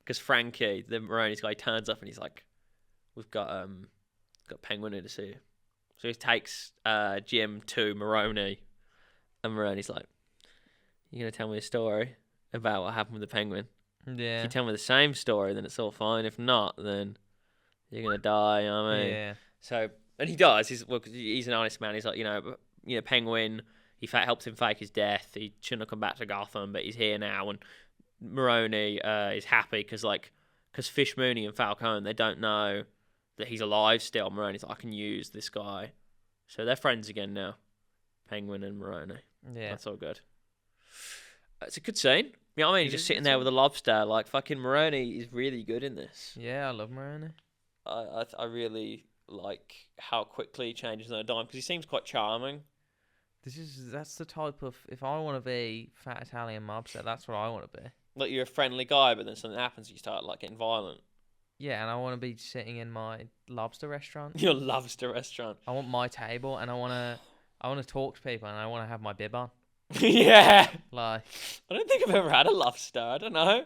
because Frankie, the Moroni's guy, turns up and he's like, "We've got Penguin here to see you." So he takes Jim to Moroni, and Moroni's like, "You gonna tell me a story about what happened with the Penguin? Yeah. If you tell me the same story, then it's all fine. If not, then you're gonna die." You know what I mean? Yeah. So, and he does. He's an honest man. He's like, Penguin. He helped him fake his death. He shouldn't have come back to Gotham, but he's here now. And Moroni is happy because Fish Mooney and Falcone, they don't know that he's alive still. Moroni's like, I can use this guy. So they're friends again now. Penguin and Moroni. Yeah. That's all good. It's a good scene. You know what I mean? He's just sitting there with a lobster. Like, fucking Moroni is really good in this. Yeah, I love Moroni. I really like how quickly he changes on a dime because he seems quite charming. That's the type of, if I want to be fat Italian mobster, that's what I want to be. Like, you're a friendly guy, but then something happens, you start like getting violent. Yeah, and I want to be sitting in my lobster restaurant. Your lobster restaurant. I want my table, and I want to talk to people, and I want to have my bib on. Yeah. Like, I don't think I've ever had a lobster. I don't know.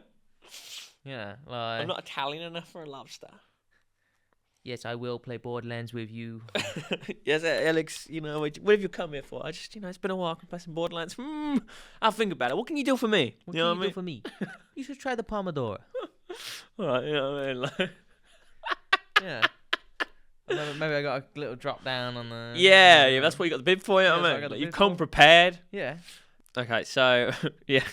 Yeah, like, I'm not Italian enough for a lobster. Yes, I will play Borderlands with you. Yes, Alex, what have you come here for? I just, it's been a while. I can play some Borderlands. I'll think about it. What can you do for me? What can you do for me? You should try the Pomodoro. All right, you know what I mean? Like... Yeah. Maybe I got a little drop down on the... Yeah, that's what you got the bib for, you know what I mean? You've come prepared. Yeah. Okay, so, yeah.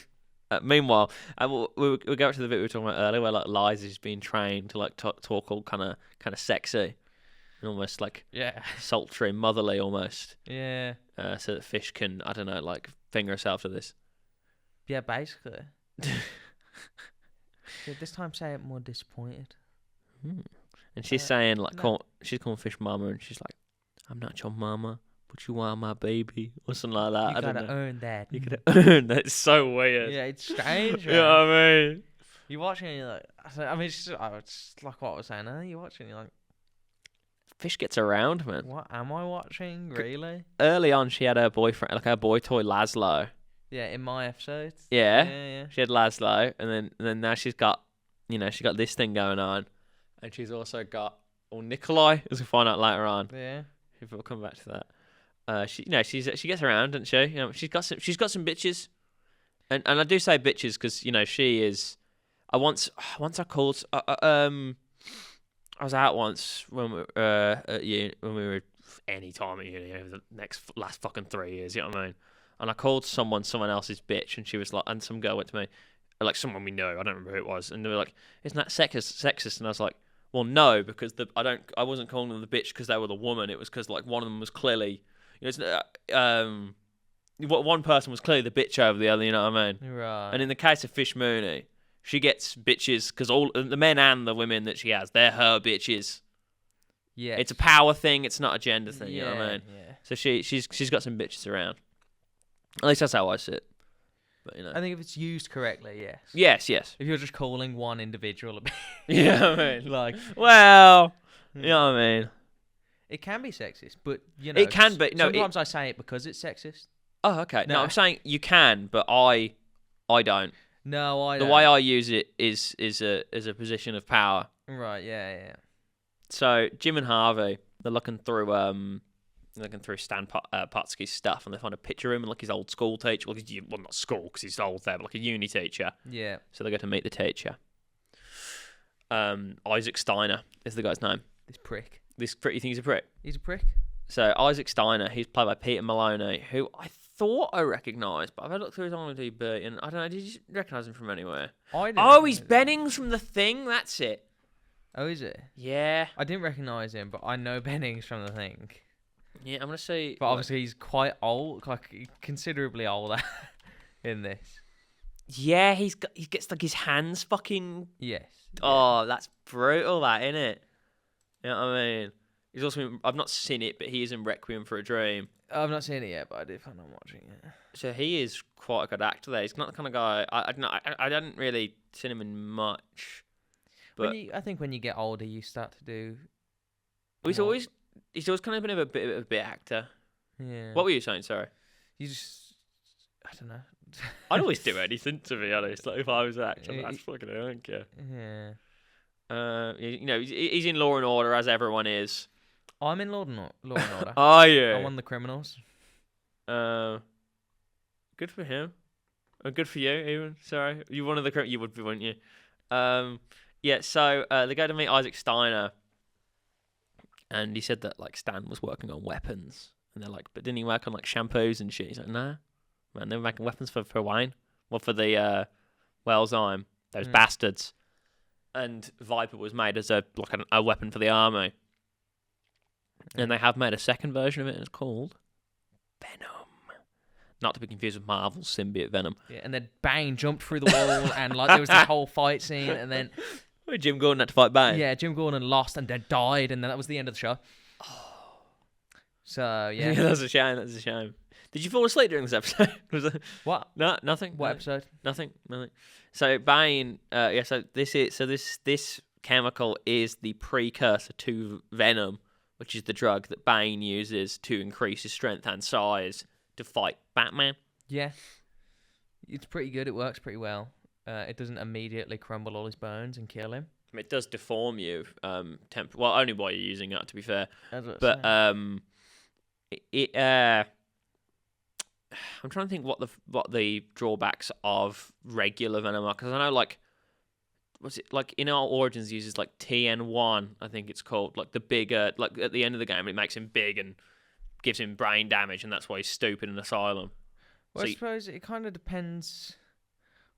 Meanwhile, we'll go to the bit we were talking about earlier, where like Liza's being trained to like talk all kind of sexy, and almost like sultry, motherly almost. Yeah. So that Fish can, I don't know, like finger herself to this. Yeah, basically. This time, say it more disappointed. And she's saying like, she's calling Fish mama, and she's like, "I'm not your mama, but you are my baby," or something like that. You gotta earn that. You gotta earn that. It's so weird. Yeah, it's strange. You know what I mean? You watching and you're like, it's like what I was saying. You watching, you're like, Fish gets around, man. What am I watching? Really? Early on, she had her boyfriend, like her boy toy Laszlo. Yeah, in my episodes. Yeah. She had Laszlo, and then now she's got, she got this thing going on, and she's also got Nikolai, as we find out later on. Yeah. We'll come back to that. She gets around, doesn't she? She's got some bitches, and I do say bitches because she is. I was out once when we were any time at uni over the last fucking 3 years. You know what I mean? And I called someone else's bitch, and she was like, and some girl went to me, like someone we know, I don't remember who it was, and they were like, "Isn't that sexist?" And I was like, "Well, no, because I wasn't calling them the bitch because they were the woman. It was because like one of them was clearly, one person was clearly the bitch over the other. You know what I mean? Right. And in the case of Fish Mooney, she gets bitches because all the men and the women that she has, they're her bitches. Yeah. It's a power thing. It's not a gender thing. You know what I mean? Yeah. So she's got some bitches around. At least that's how I see it. But I think if it's used correctly, yes. Yes. If you're just calling one individual a bitch. Yeah, I mean, like, well, you know what I mean. It can be sexist, but it can be. No, sometimes I say it because it's sexist. Oh, okay. No, I'm saying you can, but I don't. No, I don't. The way I use it is a position of power. Right. Yeah. So Jim and Harvey, they're looking through looking through Stan Potsky's stuff, and they find a picture of him and like his old school teacher. Well, not school because he's old there, but like a uni teacher. Yeah. So they go to meet the teacher. Isaac Steiner is the guy's name. This prick. This prick, you think he's a prick? He's a prick. So Isaac Steiner, he's played by Peter Maloney, who I thought I recognised, but I've had a look through his IMDb, and I don't know, did you recognise him from anywhere? He's Bennings from The Thing, that's it. Oh, is it? Yeah. I didn't recognise him, but I know Bennings from The Thing. Yeah, I'm going to say... But obviously he's quite old, like considerably older in this. Yeah, he gets like his hands fucking... Yes. Oh, that's brutal, that, isn't it? You know what I mean? He's also... I've not seen it, but he is in Requiem for a Dream. I've not seen it yet, but I do plan on watching it. So he is quite a good actor there. He's not the kind of guy... I hadn't really seen him in much. But I think when you get older, you start to do... He's always kind of been a bit of a bit actor. Yeah. What were you saying? Sorry. You just... I don't know. I'd always do anything, to be honest. Like, if I was an actor, that's fucking I don't care. Yeah. You know, he's in Law and Order, as everyone is. I'm in Law and Order. Oh, yeah. I'm one of the criminals. Good for him. Good for you, even. Sorry. You one of the you would be, wouldn't you? Yeah, so they go to meet Isaac Steiner, and he said that like Stan was working on weapons, and they're like, but didn't he work on like shampoos and shit? He's like, nah, man, they were making weapons for Wayne, well, for the Wellsheim, those bastards, and Viper was made as a weapon for the army, and they have made a second version of it, and it's called Venom. Not to be confused with Marvel's symbiote Venom. Yeah, and then Bane jumped through the wall, and like there was this whole fight scene, and then Jim Gordon had to fight Bane. Yeah, Jim Gordon lost and then died, and then that was the end of the show. Oh. So yeah, that's a shame. That's a shame. Did you fall asleep during this episode? What? No, nothing. What episode? Nothing. So Bane. So this chemical is the precursor to Venom, which is the drug that Bane uses to increase his strength and size to fight Batman. Yeah, it's pretty good. It works pretty well. It doesn't immediately crumble all his bones and kill him. It does deform you. Well, only while you're using it, to be fair. But I'm trying to think what the drawbacks of regular Venom are, because I know like, was it like in our Origins uses like TN1, I think it's called, like the bigger, like at the end of the game it makes him big and gives him brain damage, and that's why he's stupid in Asylum. Well, I suppose it kind of depends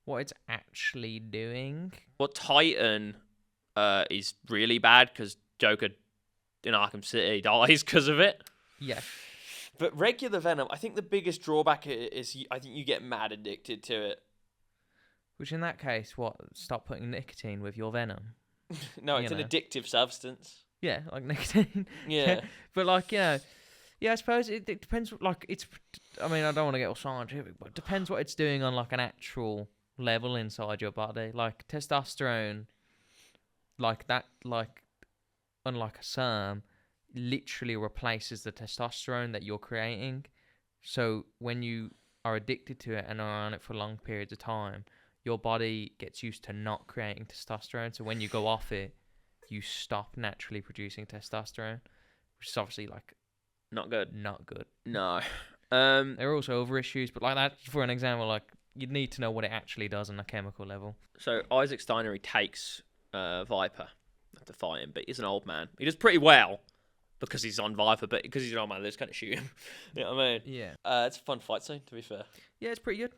what it's actually doing. Well, Titan is really bad because Joker in Arkham City dies because of it. Yeah. But regular Venom, I think the biggest drawback is I think you get mad addicted to it. Which in that case, what? Stop putting nicotine with your Venom? No, it's an addictive substance. Yeah, like nicotine. Yeah. But like, you know, yeah, I suppose it depends. Like, I mean, I don't want to get all scientific, but it depends what it's doing on like an actual level inside your body. Like testosterone, like that, like unlike a serum, literally replaces the testosterone that you're creating. So when you are addicted to it and are on it for long periods of time, your body gets used to not creating testosterone. So when you go off it, you stop naturally producing testosterone, which is obviously like not good. No. There are also other issues, but like that, for an example, like you'd need to know what it actually does on a chemical level. So Isaac Steiner, he takes Viper to fight him, but he's an old man. He does pretty well because he's on Viper, but because he's an old man, they just kind of shoot him. You know what I mean? Yeah. It's a fun fight scene, to be fair. Yeah, it's pretty good.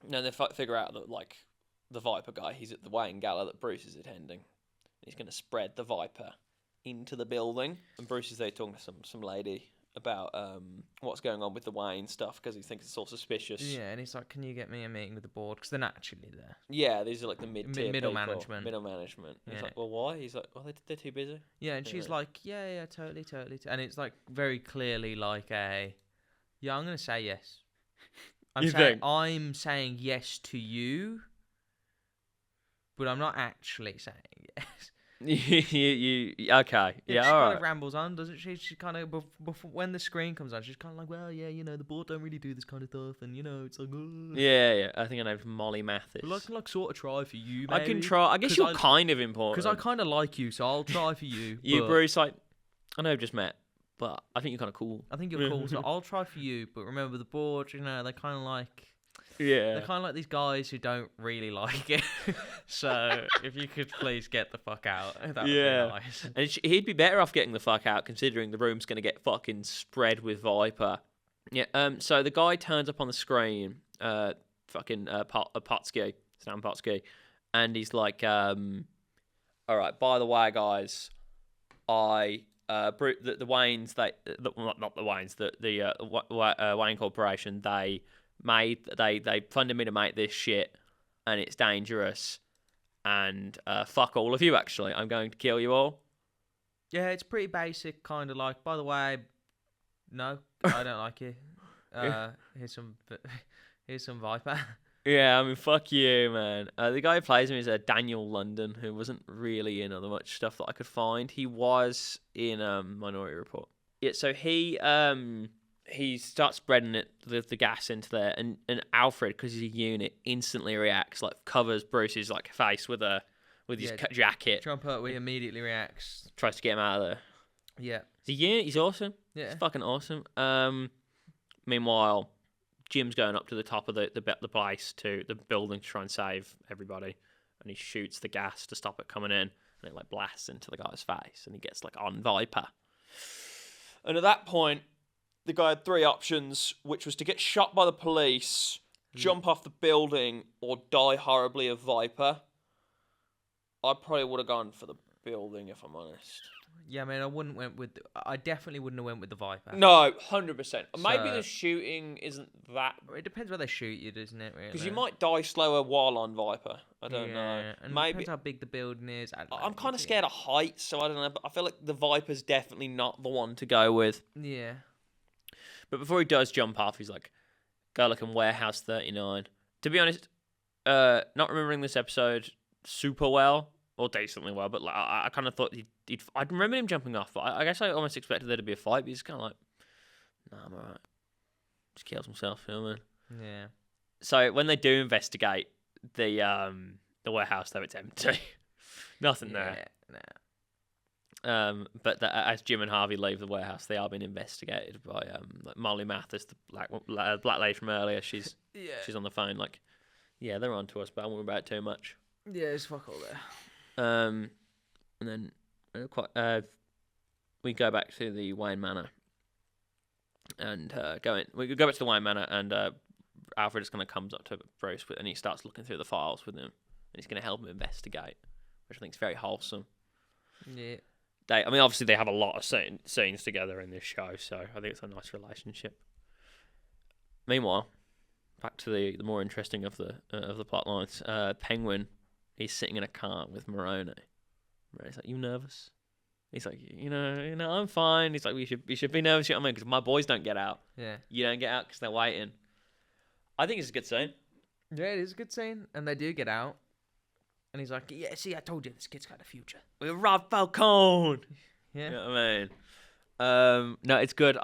No, they figure out that like the Viper guy, he's at the Wayne Gala that Bruce is attending. He's going to spread the Viper into the building, and Bruce is there talking to some lady about what's going on with the Wayne stuff because he thinks it's all suspicious. Yeah, and he's like, "Can you get me a meeting with the board?" Because they're not actually there. Yeah, these are like the middle management. Middle management. Yeah. He's like, "Well, why?" He's like, "Well, they're too busy." Yeah, and she's like, "Yeah, totally." And it's like very clearly like I'm gonna say yes. I'm saying yes to you, but I'm not actually saying yes. you okay? Yeah, she all kind right. of rambles on, doesn't she? She kind of before when the screen comes on, she's kind of like, well, yeah, you know, the board don't really do this kind of stuff, and you know, it's like, Yeah. I think I know Molly Mathis. But I can like sort of try for you. Maybe, I can try. I guess you're kind of important because I kind of like you, so I'll try for you. Bruce, like, I know I've just met, but I think you're kind of cool. I think you're cool, so I'll try for you. But remember, the board, they're kind of like. Yeah. They're kind of like these guys who don't really like it. So if you could please get the fuck out, that would be nice. And he'd be better off getting the fuck out, considering the room's going to get fucking spread with Viper. Yeah. So the guy turns up on the screen, Potsky, Stan Potsky, and he's like, "All right. By the way, guys, the Waynes, not the Waynes, the Wayne Corporation, they funded me to make this shit, and it's dangerous, and fuck all of you, actually. I'm going to kill you all." Yeah, it's pretty basic, kind of like, by the way, no, I don't like you. Here's some Viper. Yeah, I mean, fuck you, man. The guy who plays him is Daniel London, who wasn't really in other much stuff that I could find. He was in Minority Report. Yeah, so he starts spreading the gas into there, and Alfred, because he's a unit, instantly reacts, like covers Bruce's like face with his jacket. Trump Pertwee immediately reacts, tries to get him out of there. Yeah, he's a unit. He's awesome. Yeah, he's fucking awesome. Meanwhile, Jim's going up to the top of the place to the building to try and save everybody, and he shoots the gas to stop it coming in, and it like blasts into the guy's face, and he gets like on Viper. And at that point, the guy had three options, which was to get shot by the police, jump off the building, or die horribly of Viper. I probably would have gone for the building, if I'm honest. Yeah, man, I definitely wouldn't have went with the Viper. No, 100%. Maybe the shooting isn't that. It depends where they shoot you, doesn't it? Really? Because you might die slower while on Viper. I don't know. And maybe it depends how big the building is. I'm kind of scared of heights, so I don't know. But I feel like the Viper's definitely not the one to go with. Yeah. But before he does jump off, he's like, "Go look in Warehouse 39." To be honest, not remembering this episode super well, or decently well, but like, I kind of thought I'd remember him jumping off, but I guess I almost expected there to be a fight, but he's kind of like, "Nah, I'm alright." Just kills himself, you know what I mean? Yeah. So when they do investigate the warehouse, though, it's empty. Nothing there. Nah. But as Jim and Harvey leave the warehouse, they are being investigated by like Molly Mathis, the black lady from earlier. She's on the phone, like, yeah, they're on to us, but I won't worry about it too much. Yeah, it's fuck all there. And then we go back to the Wayne Manor, and we go back to the Wayne Manor, and Alfred just kind of comes up to Bruce, and he starts looking through the files with him, and he's going to help him investigate, which I think is very wholesome. Yeah. Obviously they have a lot of scenes together in this show, so I think it's a nice relationship. Meanwhile, back to the more interesting of the plot lines. Penguin, he's sitting in a car with Moroni. Moroni's like, "You nervous?" He's like, you know, "I'm fine." He's like, "We should be nervous, you know what I mean? Because my boys don't get out. Yeah. You don't get out because they're waiting." I think it's a good scene. Yeah, it is a good scene, and they do get out. And he's like, "Yeah, see, I told you this kid's got a future. We robbed Falcone." Yeah. You know what I mean? No, it's good.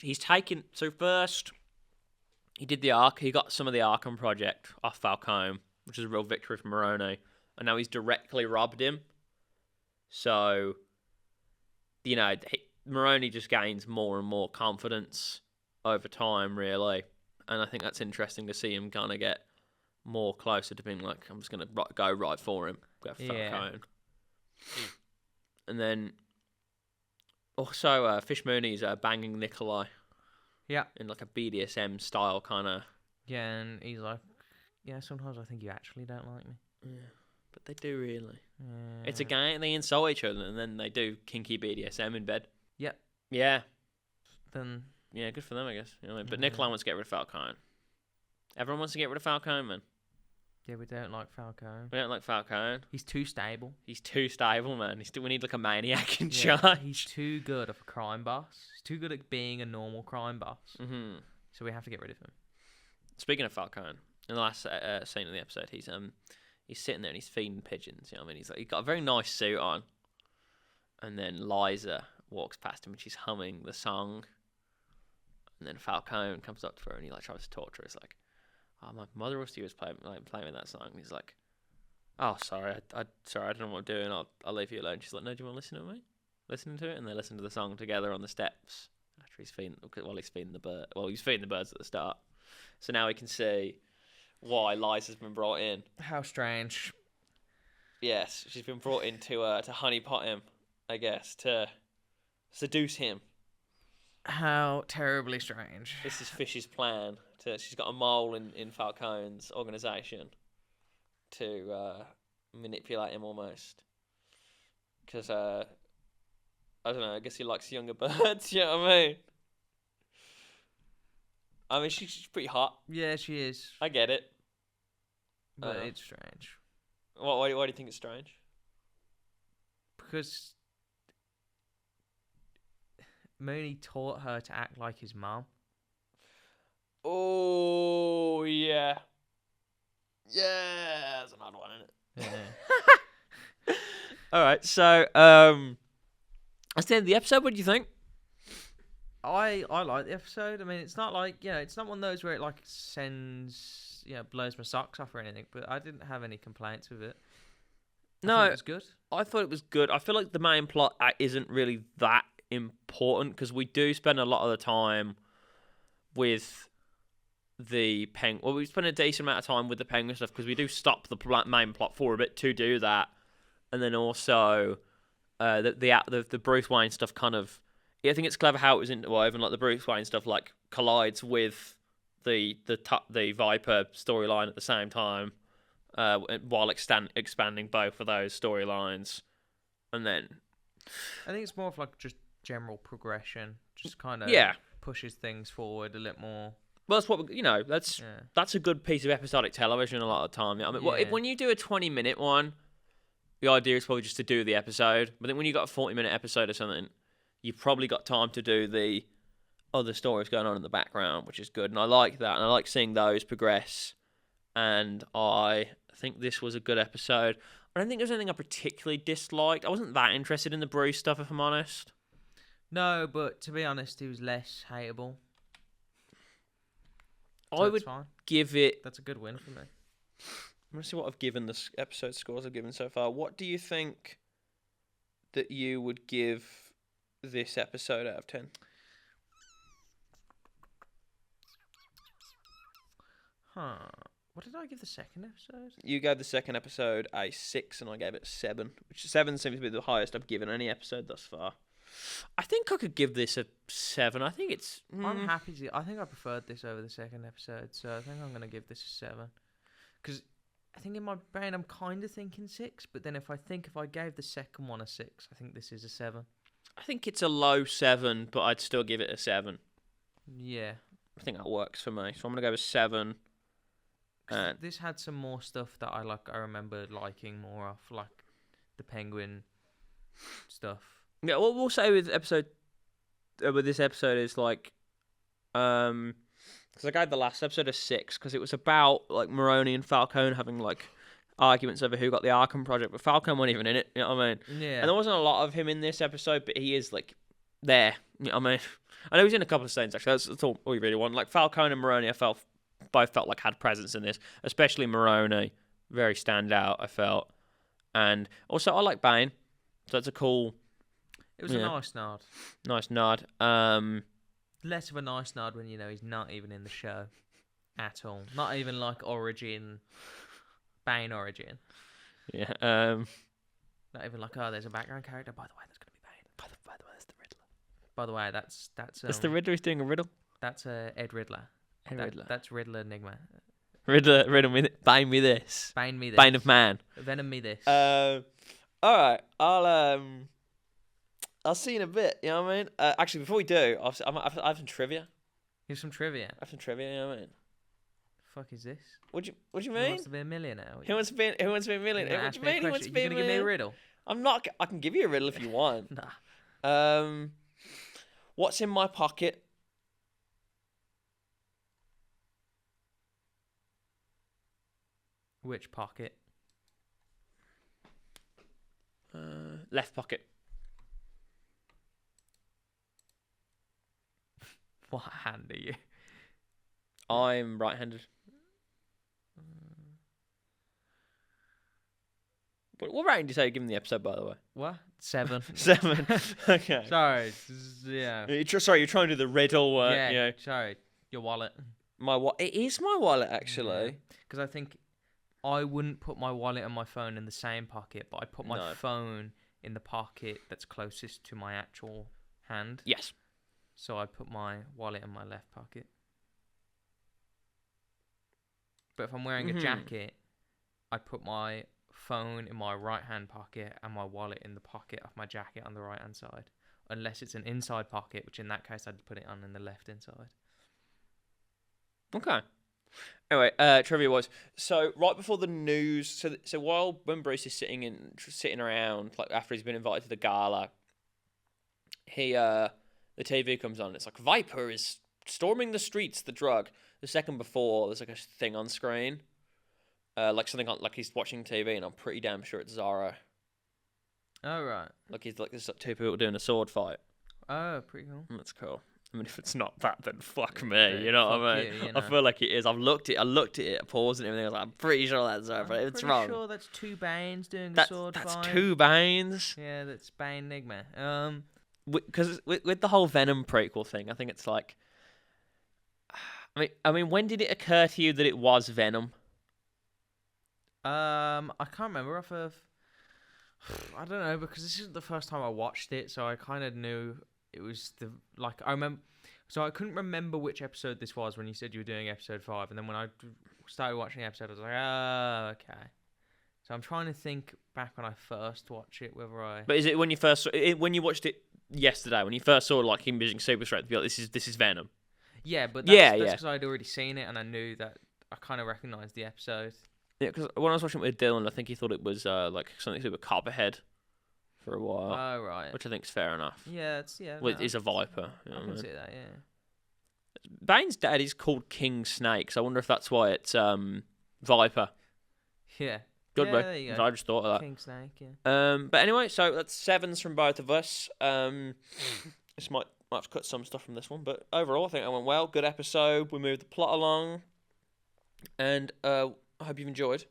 He's taken. So first, he did the Ark. He got some of the Arkham project off Falcone, which is a real victory for Moroni. And now he's directly robbed him. So, Moroni just gains more and more confidence over time, really. And I think that's interesting to see him kind of get more closer to being like, "I'm just going to go right for him. Go for Falcone." And then also Fish Mooney's banging Nikolai. Yeah. In like a BDSM style kind of. Yeah, and he's like, "Yeah, sometimes I think you actually don't like me." Yeah. But they do really. Yeah. It's a game. They insult each other, and then they do kinky BDSM in bed. Yep. Yeah. Then. Yeah, good for them, I guess. But Nikolai wants to get rid of Falcone. Everyone wants to get rid of Falcone, man. Yeah, we don't like Falcone. We don't like Falcone. He's too stable. He's too stable, man. We need like a maniac in Yeah, charge. he's too good of a crime boss. He's too good at being a normal crime boss. Mm-hmm. So we have to get rid of him. Speaking of Falcone, in the last scene of the episode, he's sitting there and he's feeding pigeons. You know what I mean? He's got a very nice suit on, and then Liza walks past him and she's humming the song, and then Falcone comes up to her and he like tries to talk to her. He's like, "Oh, my mother was playing that song." And he's like, "Oh, sorry, I don't know what I'm doing. I'll leave you alone." She's like, "No, do you want to listen to me?" listening to it, and they listen to the song together on the steps after he's feeding the bird. Well, he's feeding the birds at the start, so now we can see why Liza's been brought in. How strange. Yes, she's been brought in to honeypot him, I guess, to seduce him. How terribly strange. This is Fish's plan. She's got a mole in Falcone's organisation to manipulate him almost. Because, I don't know, I guess he likes younger birds, you know what I mean? She's pretty hot. Yeah, she is. I get it. But it's strange. Why do you think it's strange? Because Mooney taught her to act like his mum. Oh, yeah. Yeah, that's another one, isn't it? Yeah. All right, so that's the end of the episode. What do you think? I like the episode. I mean, it's not like, it's not one of those where it like sends, blows my socks off or anything, but I didn't have any complaints with it. I think it was good. I thought it was good. I feel like the main plot isn't really that important because we do spend a lot of the time with the penguin. Well, we spend a decent amount of time with the penguin stuff because we do stop the main plot for a bit to do that, and then also the Bruce Wayne stuff kind of. Yeah, I think it's clever how it was interwoven. Like the Bruce Wayne stuff, like collides with the Viper storyline at the same time, while expanding both of those storylines, and then I think it's more of like just general progression, just kind of pushes things forward a little more. Well, that's what that's a good piece of episodic television a lot of the time. I mean, when you do a 20-minute one, the idea is probably just to do the episode. But then when you got a 40-minute episode or something, you've probably got time to do the other stories going on in the background, which is good. And I like that, and I like seeing those progress. And I think this was a good episode. I don't think there was anything I particularly disliked. I wasn't that interested in the Bruce stuff, if I'm honest. No, but to be honest, he was less hateable. So I would give it... That's a good win for me. I'm going to see what I've given the episode scores I've given so far. What do you think that you would give this episode out of 10? What did I give the second episode? You gave the second episode a 6 and I gave it a 7, which 7 seems to be the highest I've given any episode thus far. I think I could give this a 7. I think it's... I'm happy to... I think I preferred this over the second episode, so I think I'm going to give this a 7. Because I think in my brain I'm kind of thinking 6, but then if I gave the second one a 6, I think this is a 7. I think it's a low 7, but I'd still give it a 7. Yeah. I think that works for me. So I'm going to go with 7. This had some more stuff that I remember liking more of, like the penguin stuff. Yeah, what we'll say with this episode is like, because I gave the last episode a 6 because it was about like Maroni and Falcone having like arguments over who got the Arkham project, but Falcone wasn't even in it. You know what I mean? Yeah. And there wasn't a lot of him in this episode, but he is like there. You know what I mean? I know he's in a couple of scenes actually. That's all we really want. Like Falcone and Maroni, both felt like had presence in this, especially Maroni, very standout. I felt, and also I like Bane, so that's a cool. It was a nice nod. Nice nod. Less of a nice nod when he's not even in the show at all. Not even like Bane origin. Yeah. Not even like, there's a background character. By the way, there's gonna be Bane. By the way, that's the Riddler. By the way, that's That's the Riddler who's doing a riddle. That's Ed Riddler. Riddler. That's Riddler Enigma. Riddle me Bane me this. Bane me this. Bane of man. Venom me this. All right. I'll see you in a bit. You know what I mean? Actually, before we do, I have some trivia. Here's some trivia. I have some trivia. You know what I mean? Fuck is this? What do you Who mean? wants to be a millionaire? Who wants to be a millionaire? What do you mean? Who wants to be a millionaire? You're gonna give me a riddle? I'm not. I can give you a riddle if you want. Nah. What's in my pocket? Which pocket? Left pocket. What hand are you? I'm right-handed. What rating do you say you're giving the episode, by the way? What? 7. 7. Okay. Sorry. Yeah. Sorry, you're trying to do the riddle. Yeah. Sorry. Your wallet. My It is my wallet, actually. Because I think I wouldn't put my wallet and my phone in the same pocket, but I put my phone in the pocket that's closest to my actual hand. Yes. So I put my wallet in my left pocket. But if I'm wearing a jacket, I put my phone in my right hand pocket and my wallet in the pocket of my jacket on the right hand side. Unless it's an inside pocket, which in that case I'd put it on in the left inside. Okay. Anyway, trivia was so right before the news. So when Bruce is sitting around, like after he's been invited to the gala, the TV comes on. It's like Viper is storming the streets. The drug. The second before, there's like a thing on screen, like something like he's watching TV, and I'm pretty damn sure it's Zorro. Oh right. Like there's like two people doing a sword fight. Oh, pretty cool. That's cool. I mean, if it's not that, then fuck me. You know what I mean? You, you know. I feel like it is. I looked at it, I paused and everything. I was like, I'm pretty sure that's Zorro, but it's wrong. I'm pretty sure that's two Banes doing a sword fight. That's two Banes. Yeah, that's Bane Enigma. Because with the whole Venom prequel thing, I think it's like, I mean, when did it occur to you that it was Venom? I can't remember off of. I don't know, because this isn't the first time I watched it, so I kind of knew it was I remember. So I couldn't remember which episode this was when you said you were doing episode 5, and then when I started watching the episode, I was like, oh, okay. So I'm trying to think back when I first watched it, whether I. But is it when you watched it yesterday, when you first saw like him using super strength, to be like, this is Venom? Yeah, but that's because I'd already seen it and I knew that I kind of recognised the episode. Yeah, because when I was watching it with Dylan, I think he thought it was like something to do with Copperhead for a while. Oh, right. Which I think is fair enough. Yeah, it's Well, it is a Viper. I can see that, yeah. Bane's dad is called King Snake, so I wonder if that's why it's Viper. Yeah. Good yeah, way. there you go. I just thought of that. King Snake, yeah. But anyway, so that's 7s from both of us. This might have to cut some stuff from this one, but overall, I think it went well. Good episode. We moved the plot along, and I hope you've enjoyed.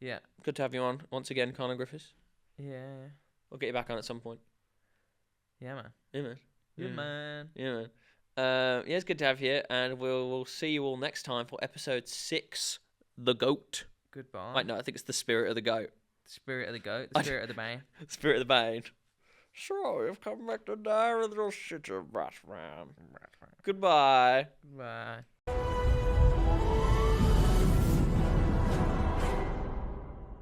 Yeah. Good to have you on once again, Conor Griffiths. Yeah. I'll get you back on at some point. Yeah, man. Yeah, man. Good man. Yeah, man. Yeah, it's good to have you here, and we'll see you all next time for episode 6, The Goat. Goodbye. Wait, no, I think it's The Spirit of the Goat. The Spirit of the Goat. The Spirit of the Bane. Spirit of the Bane. So, you've come back to die with your shit, Batman. Goodbye. Bye.